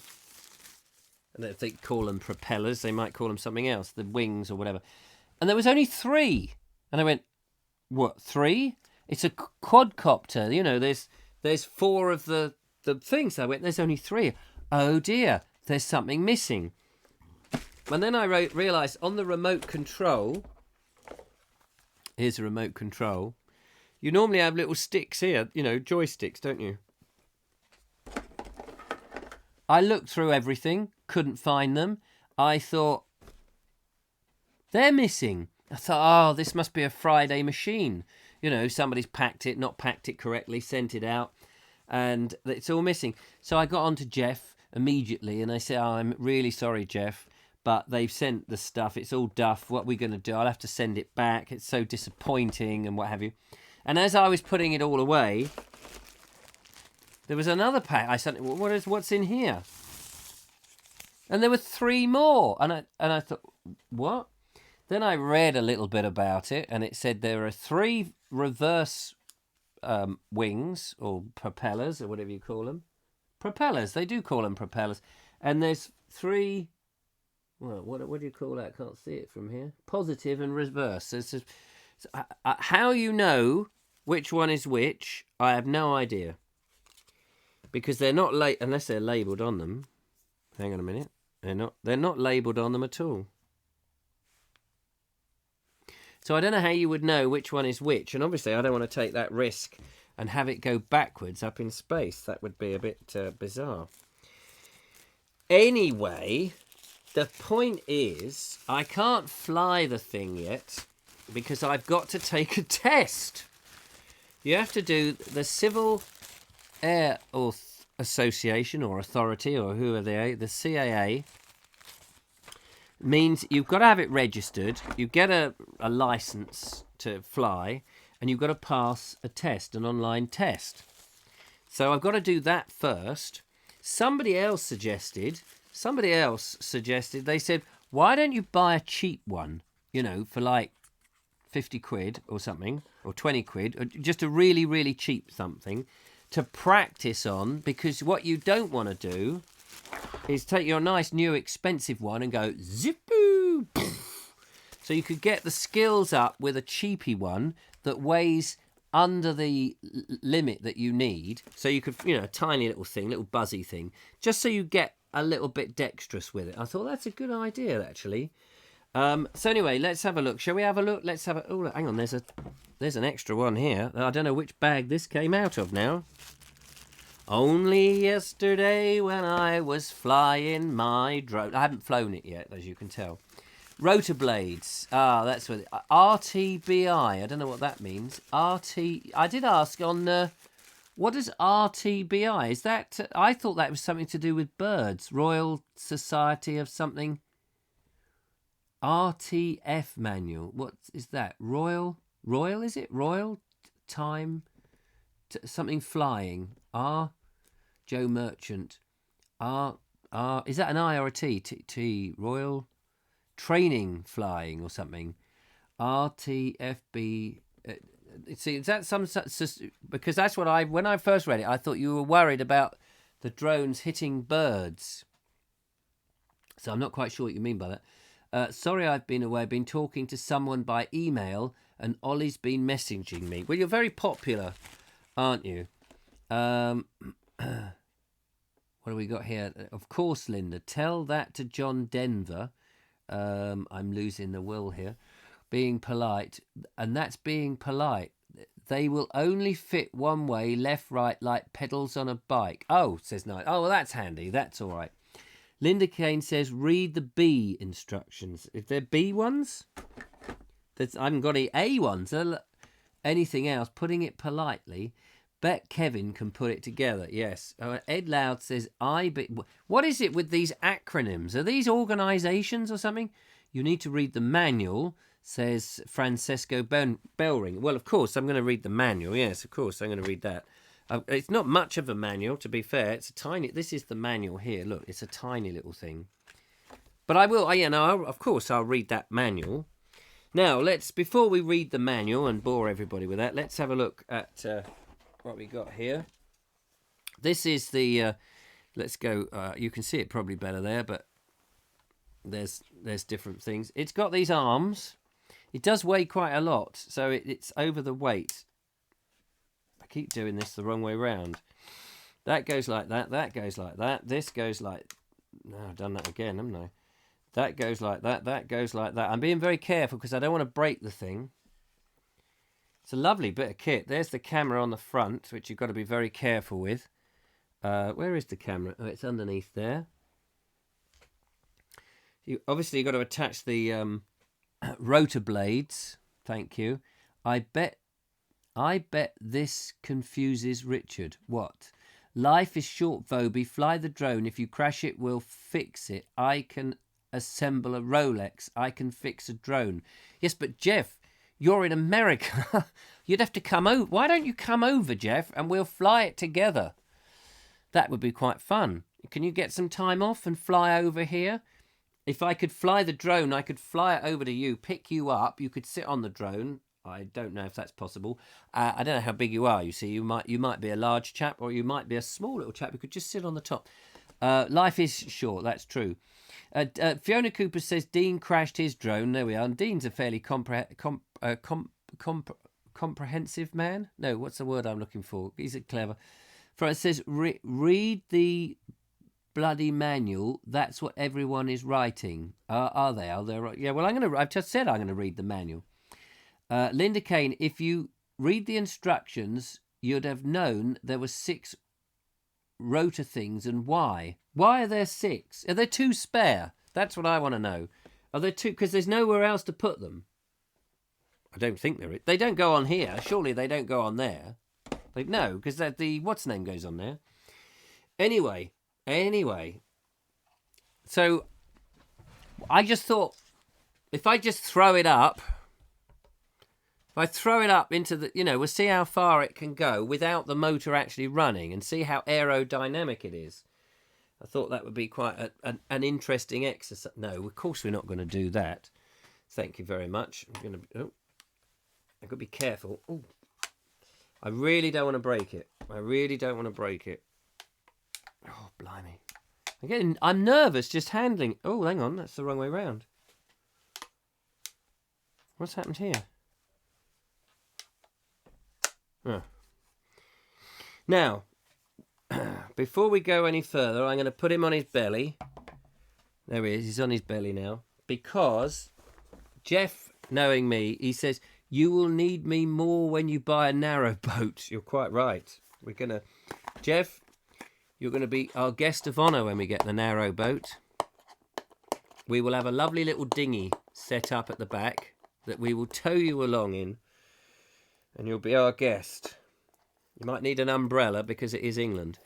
And if they call them propellers, they might call them something else, the wings or whatever. And there was only 3. And I went, what, 3? It's a quadcopter. There's 4 of the things. I went, there's only 3. Oh dear, there's something missing. And then I realised on the remote control, here's a remote control. You normally have little sticks here, joysticks, don't you? I looked through everything, couldn't find them. I thought, they're missing. I thought, oh, this must be a Friday machine. Somebody's not packed it correctly, sent it out, and it's all missing. So I got on to Jeff immediately, and I said, oh, I'm really sorry, Jeff, but they've sent the stuff. It's all duff. What are we going to do? I'll have to send it back. It's so disappointing and what have you. And as I was putting it all away, there was another pack. I said, what's in here? And there were 3 more. And I thought, what? Then I read a little bit about it, and it said there are 3 reverse wings, or propellers, or whatever you call them. Propellers. They do call them propellers. And there's 3... Well, what do you call that? I can't see it from here. Positive and reverse. How you know which one is which, I have no idea. Because they're not unless they're labelled on them. Hang on a minute. They're not labelled on them at all. So I don't know how you would know which one is which. And obviously I don't want to take that risk and have it go backwards up in space. That would be a bit bizarre. Anyway, the point is I can't fly the thing yet because I've got to take a test. You have to do the Civil Air Association or Authority, or who are they? The CAA, means you've got to have it registered. You get a license to fly, and you've got to pass a test, an online test. So I've got to do that first. Somebody else suggested. They said, why don't you buy a cheap one? For like 50 quid or something, or 20 quid, or just a really, really cheap something to practice on, because what you don't want to do is take your nice new expensive one and go zip-oo. So you could get the skills up with a cheapy one that weighs under the limit that you need. So you could, a tiny little thing, little buzzy thing, just so you get a little bit dexterous with it. I thought that's a good idea, actually. So anyway, let's have a look. Shall we have a look? Let's have a... Oh, hang on, there's an extra one here. I don't know which bag this came out of now. Only yesterday when I was flying my drone. I haven't flown it yet, as you can tell. Rotor blades. That's what... RTBI. I don't know what that means. I did ask on... what is RTBI? Is that... I thought that was something to do with birds. Royal Society of something... RTF manual. What is that? Royal, is it? Royal time, something flying. Joe Merchant. Is that an I or a T? T, Royal Training Flying or something. RTFB. See, is that some... Because that's what when I first read it, I thought you were worried about the drones hitting birds. So I'm not quite sure what you mean by that. Sorry I've been away. I've been talking to someone by email and Ollie's been messaging me. Well, you're very popular, aren't you? What do we got here? Of course, Linda. Tell that to John Denver. I'm losing the will here. Being polite. And that's being polite. They will only fit one way, left, right, like pedals on a bike. Oh, says Knight. Oh, well, that's handy. That's all right. Linda Kane says, read the B instructions. If they're B ones, I haven't got any A ones. anything else, putting it politely. Bet Kevin can put it together. Yes. Ed Loud says, what is it with these acronyms? Are these organisations or something? You need to read the manual, says Francesco Bellring. Well, of course, I'm going to read the manual. Yes, of course, I'm going to read that. It's not much of a manual, to be fair. It's a tiny... This is the manual here. Look, it's a tiny little thing. But I will... of course, I'll read that manual. Now, before we read the manual and bore everybody with that, let's have a look at... what we got here. This is the let's go, you can see it probably better there, but there's different things. It's got these arms. It does weigh quite a lot, so it's over the weight. I keep doing this the wrong way round. That goes like that, that goes like that, this goes like... No, I've done that again, haven't I? That goes like that, that goes like that. I'm being very careful because I don't want to break the thing. It's a lovely bit of kit. There's the camera on the front, which you've got to be very careful with. Where is the camera? Oh, it's underneath there. Obviously, you've got to attach the rotor blades. Thank you. I bet this confuses Richard. What? Life is short, Vobie. Fly the drone. If you crash it, we'll fix it. I can assemble a Rolex. I can fix a drone. Yes, but Jeff... You're in America. You'd have to come over. Why don't you come over, Jeff, and we'll fly it together? That would be quite fun. Can you get some time off and fly over here? If I could fly the drone, I could fly it over to you, pick you up. You could sit on the drone. I don't know if that's possible. I don't know how big you are. You see, you might be a large chap, or you might be a small little chap who could just sit on the top. Life is short. That's true. Fiona Cooper says Dean crashed his drone. There we are. And Dean's a fairly comprehensive man. No, what's the word I'm looking for? He's clever. For it says read the bloody manual. That's what everyone is writing. Are they? Are they right? Yeah. Well, I've just said I'm going to read the manual. Linda Kane, if you read the instructions, you'd have known there were 6 rotor things and why. Why are there 6? Are there 2 spare? That's what I want to know. Are there 2? Because there's nowhere else to put them. I don't think there is. They don't go on here. Surely they don't go on there. No, because the what's name goes on there. Anyway. So I just thought, if I just throw it up, if I throw it up into the, we'll see how far it can go without the motor actually running and see how aerodynamic it is. I thought that would be quite an interesting exercise. No, of course we're not going to do that. Thank you very much. I've got to be careful. Ooh. I really don't want to break it. Oh, blimey. I'm nervous just handling... Oh, hang on. That's the wrong way round. What's happened here? Oh. Now, before we go any further, I'm going to put him on his belly. There he is. He's on his belly now. Because Jeff, knowing me, he says, you will need me more when you buy a narrow boat. You're quite right. Jeff, you're going to be our guest of honour when we get the narrow boat. We will have a lovely little dinghy set up at the back that we will tow you along in. And you'll be our guest. You might need an umbrella because it is England.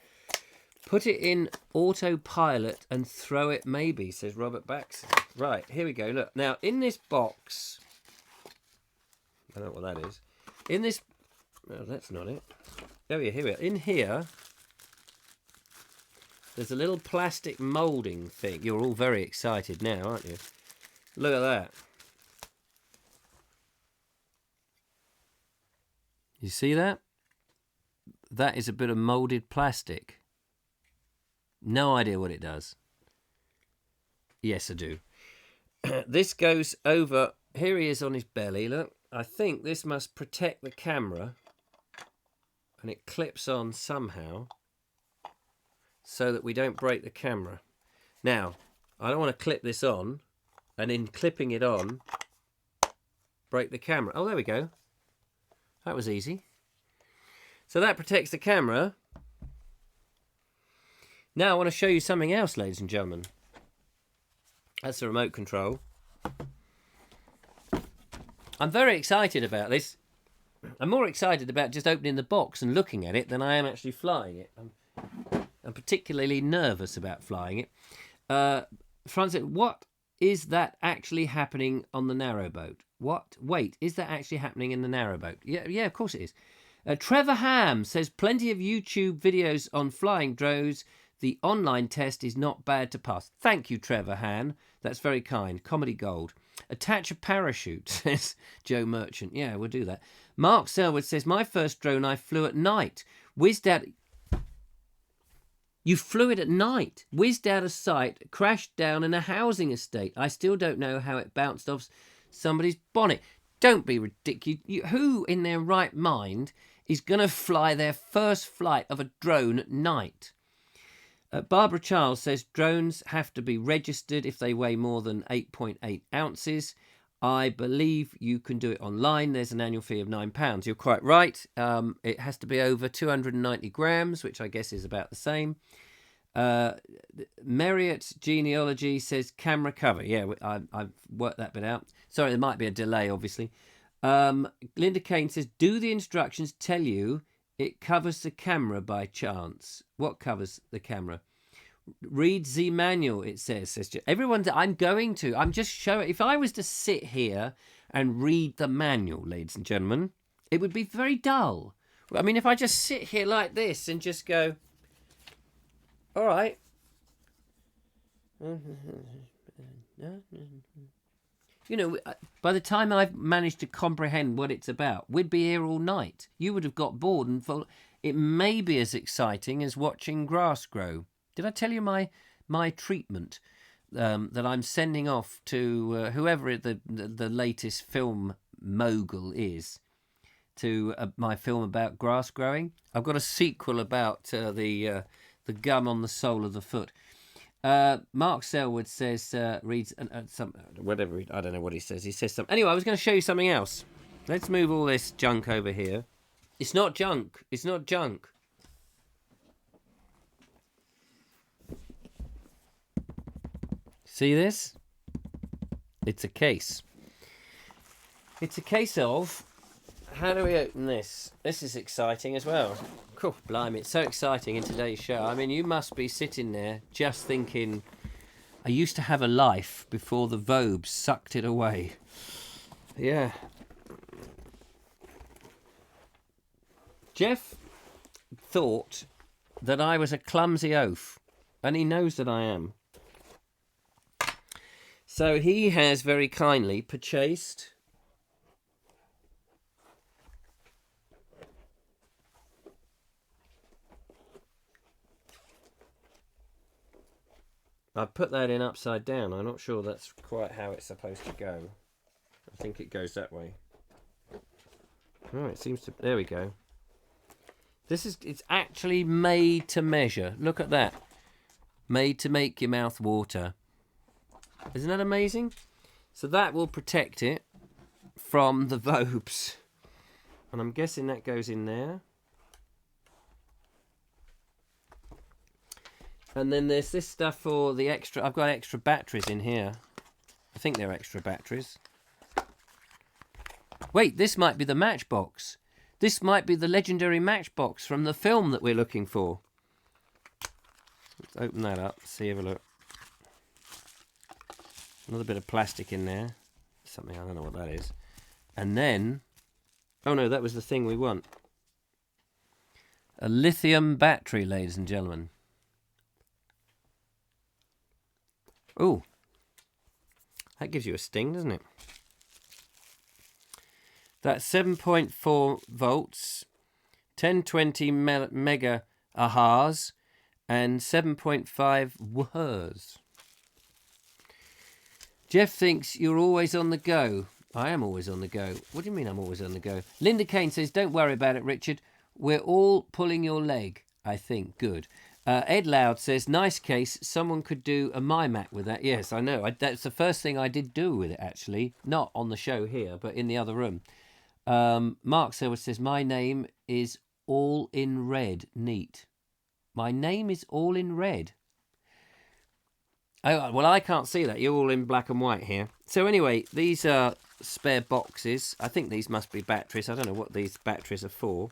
Put it in autopilot and throw it maybe, says Robert Bax. Right, here we go. Look, now in this box... I don't know what that is. In this... No, that's not it. Oh yeah, here we are. In here, there's a little plastic moulding thing. You're all very excited now, aren't you? Look at that. You see that? That is a bit of moulded plastic. No idea what it does. Yes, I do. This goes over... Here he is on his belly, look. I think this must protect the camera. And it clips on somehow. So that we don't break the camera. Now, I don't want to clip this on. And in clipping it on, break the camera. Oh, there we go. That was easy. So that protects the camera. Now I want to show you something else, ladies and gentlemen. That's the remote control. I'm very excited about this. I'm more excited about just opening the box and looking at it than I am actually flying it. I'm particularly nervous about flying it. Francis, what is that actually happening on the narrowboat? What? Wait, is that actually happening in the narrowboat? Yeah, of course it is. Trevor Ham says plenty of YouTube videos on flying drones. The online test is not bad to pass. Thank you, Trevor Ham. That's very kind. Comedy gold. Attach a parachute, says Joe Merchant. Yeah, we'll do that. Mark Selwood says, my first drone I flew at night. Whizzed out... You flew it at night. Whizzed out of sight. Crashed down in a housing estate. I still don't know how it bounced off somebody's bonnet. Don't be ridiculous. Who in their right mind is going to fly their first flight of a drone at night? Barbara Charles says drones have to be registered if they weigh more than 8.8 ounces. I believe you can do it online. There's an annual fee of £9. You're quite right. It has to be over 290 grams, which I guess is about the same. Marriott Genealogy says camera cover. Yeah, I've worked that bit out. Sorry, there might be a delay, obviously. Linda Kane says, do the instructions tell you it covers the camera by chance? What covers the camera? Read the manual, it says everyone. I'm just showing. If I was to sit here and read the manual, ladies and gentlemen, it would be very dull. I mean, if I just sit here like this and just go, all right. You know, by the time I've managed to comprehend what it's about, we'd be here all night. You would have got bored and thought it may be as exciting as watching grass grow. Did I tell you my treatment that I'm sending off to whoever the latest film mogul is, to my film about grass growing? I've got a sequel about the gum on the sole of the foot. Mark Selwood says, reads some whatever, I don't know what he says. He says something. Anyway, I was going to show you something else. Let's move all this junk over here. It's not junk. It's not junk. See this? It's a case. It's a case of... How do we open this? This is exciting as well. Cool, blimey, it's so exciting in today's show. I mean, you must be sitting there just thinking, I used to have a life before the Vobes sucked it away. Yeah. Jeff thought that I was a clumsy oaf, and he knows that I am. So he has very kindly purchased I put that in upside down. I'm not sure that's quite how it's supposed to go. I think it goes that way. Oh, it seems to... There we go. It's actually made to measure. Look at that. Made to make your mouth water. Isn't that amazing? So that will protect it from the Vobes. And I'm guessing that goes in there. And then there's this stuff for the extra... I've got extra batteries in here. I think they're extra batteries. Wait, this might be the matchbox. This might be the legendary matchbox from the film that we're looking for. Let's open that up. See, have a look. Another bit of plastic in there. Something, I don't know what that is. And then... Oh no, that was the thing we want. A lithium battery, ladies and gentlemen. Oh, that gives you a sting, doesn't it? That's 7.4 volts, 1020 mega ahas, and 7.5 whrs. Jeff thinks you're always on the go. I am always on the go. What do you mean I'm always on the go? Linda Kane says, don't worry about it, Richard. We're all pulling your leg, I think. Good. Ed Loud says, nice case. Someone could do a MyMac with that. Yes, I know. That's the first thing I did do with it, actually. Not on the show here, but in the other room. Mark Selwood says, my name is all in red. Neat. My name is all in red. Oh, well, I can't see that. You're all in black and white here. So anyway, these are spare boxes. I think these must be batteries. I don't know what these batteries are for,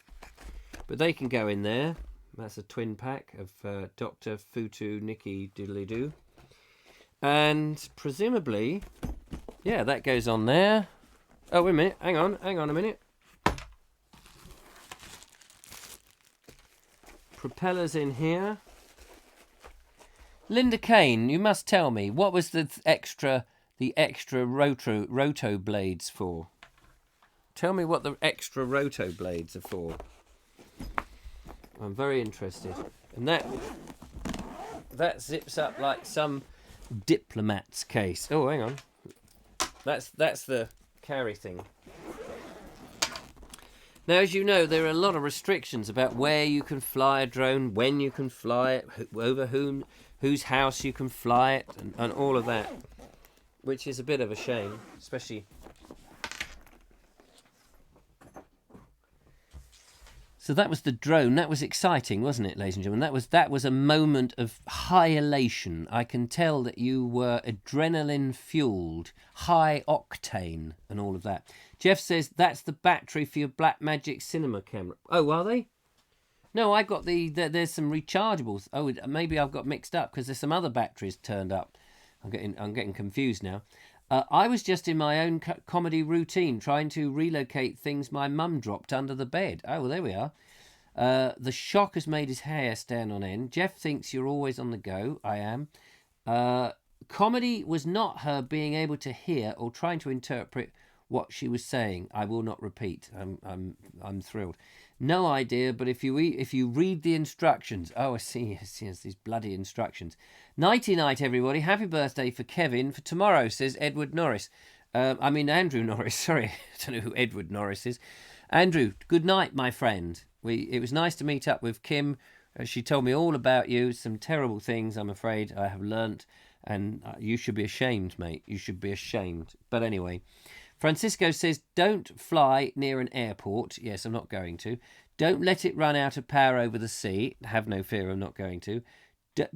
but they can go in there. That's a twin pack of Dr. Futu Nikki Diddly Doo. And presumably, yeah, that goes on there. Oh, wait a minute. Hang on a minute. Propellers in here. Linda Kane, you must tell me, what was the extra roto blades for? Tell me what the extra roto blades are for. I'm very interested. And that zips up like some diplomat's case. Oh, hang on. That's the carry thing. Now, as you know, there are a lot of restrictions about where you can fly a drone, when you can fly it, over whose house you can fly it, and all of that, which is a bit of a shame, especially. So that was the drone. That was exciting, wasn't it, ladies and gentlemen? That was a moment of high elation. I can tell that you were adrenaline-fueled, high octane, and all of that. Jeff says that's the battery for your Blackmagic cinema camera. Oh, are they? No, I got there's some rechargeables. Oh, maybe I've got mixed up because there's some other batteries turned up. I'm getting confused now. I was just in my own comedy routine trying to relocate things my mum dropped under the bed. Oh, well, there we are. The shock has made his hair stand on end. Jeff thinks you're always on the go. I am. Comedy was not her being able to hear or trying to interpret what she was saying. I will not repeat. I'm thrilled. No idea, but if you read the instructions. Oh, I see. Yes, these bloody instructions. Nighty night, everybody. Happy birthday for Kevin for tomorrow, says Edward Norris. Andrew Norris. Sorry, I don't know who Edward Norris is. Andrew, good night, my friend. It was nice to meet up with Kim. She told me all about you. Some terrible things, I'm afraid, I have learnt. And you should be ashamed, mate. You should be ashamed. But anyway, Francisco says, don't fly near an airport. Yes, I'm not going to. Don't let it run out of power over the sea. Have no fear, I'm not going to.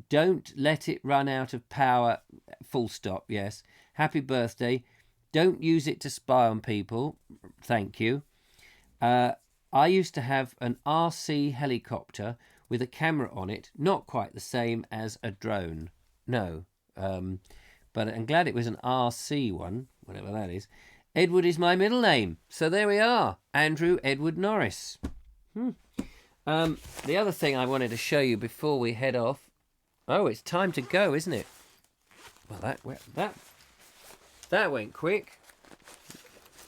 Don't let it run out of power. Full stop, yes. Happy birthday. Don't use it to spy on people. Thank you. I used to have an RC helicopter with a camera on it. Not quite the same as a drone. No. But I'm glad it was an RC one, whatever that is. Edward is my middle name. So there we are. Andrew Edward Norris. The other thing I wanted to show you before we head off. Oh, it's time to go, isn't it? Well, that went quick.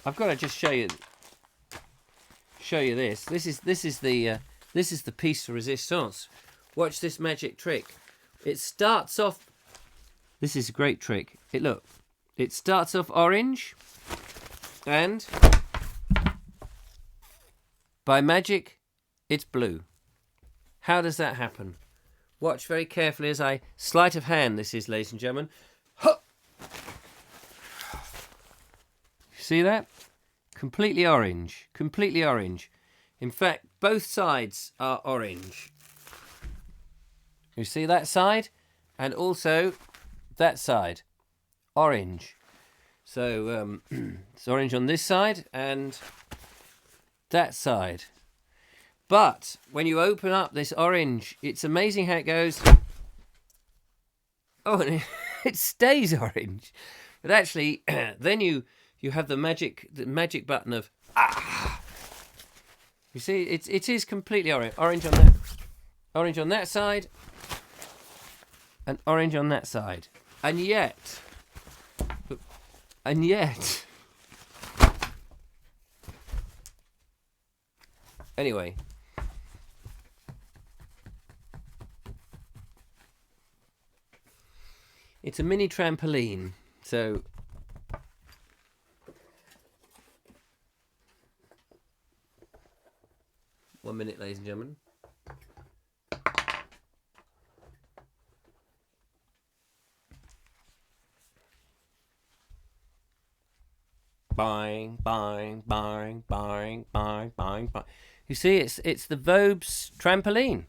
I've got to just show you this. This is the piece de resistance. Watch this magic trick. It starts off. This is a great trick. It starts off orange, and by magic, it's blue. How does that happen? Watch very carefully as I sleight of hand. This is, ladies and gentlemen. See that? Completely orange. Completely orange. In fact, both sides are orange. You see that side? And also that side. Orange. So it's orange on this side and that side. But when you open up this orange, it's amazing how it goes. Oh, and it stays orange. But actually, then you have the magic button of You see, it is completely orange. Orange on that side, and orange on that side. And yet, anyway. It's a mini trampoline, so 1 minute, ladies and gentlemen. Bang, bang, bang, bang, bang, bang, bang. You see, it's the Vobes trampoline.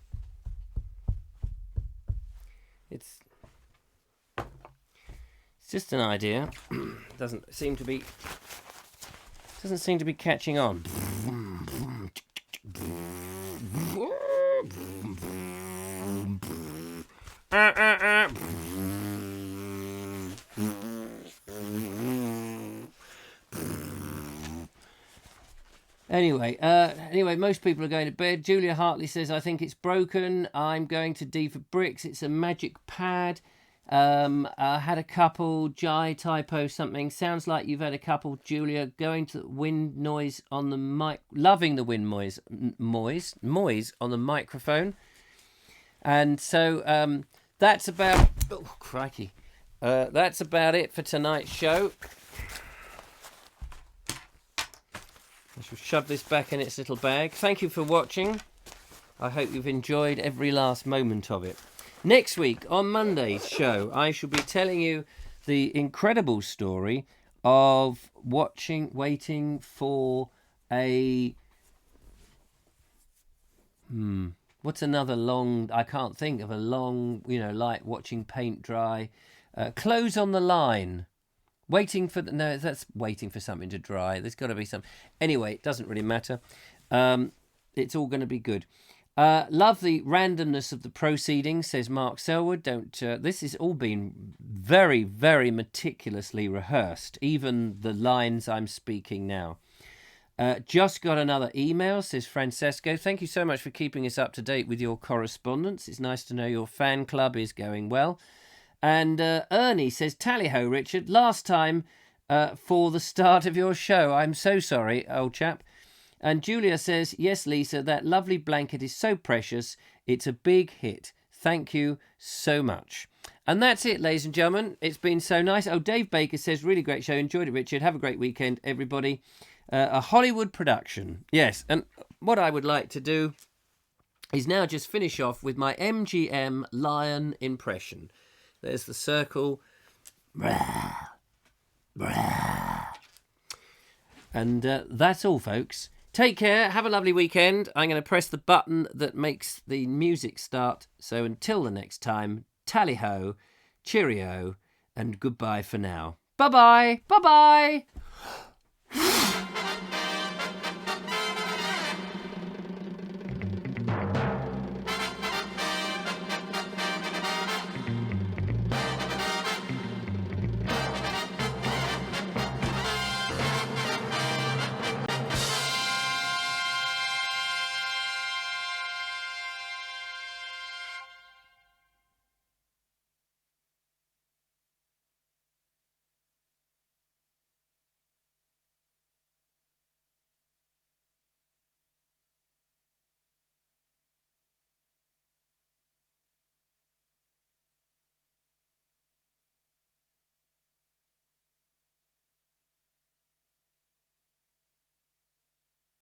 just an idea. Doesn't seem to be catching on. Anyway, most people are going to bed. Julia Hartley says, I think it's broken. I'm going to D for bricks. It's a magic pad. I had a couple. Jai typo something. Sounds like you've had a couple, Julia. Going to wind noise on the mic. Loving the wind noise on the microphone. And so that's about... Oh, crikey. That's about it for tonight's show. I shall shove this back in its little bag. Thank you for watching. I hope you've enjoyed every last moment of it. Next week, on Monday's show, I shall be telling you the incredible story of waiting for a... What's another long... I can't think of a long, like watching paint dry. Clothes on the line. Waiting for... No, that's waiting for something to dry. There's got to be some... Anyway, it doesn't really matter. It's all going to be good. Love the randomness of the proceedings, says Mark Selwood. This has all been very, very meticulously rehearsed, even the lines I'm speaking now. Just got another email, says Francesco. Thank you so much for keeping us up to date with your correspondence. It's nice to know your fan club is going well. And Ernie says, tally-ho, Richard. Last time for the start of your show. I'm so sorry, old chap. And Julia says, yes, Lisa, that lovely blanket is so precious. It's a big hit. Thank you so much. And that's it, ladies and gentlemen. It's been so nice. Oh, Dave Baker says, really great show. Enjoyed it, Richard. Have a great weekend, everybody. A Hollywood production. Yes, and what I would like to do is now just finish off with my MGM lion impression. There's the circle. And that's all, folks. Take care. Have a lovely weekend. I'm going to press the button that makes the music start. So until the next time, tally-ho, cheerio, and goodbye for now. Bye-bye. Bye-bye.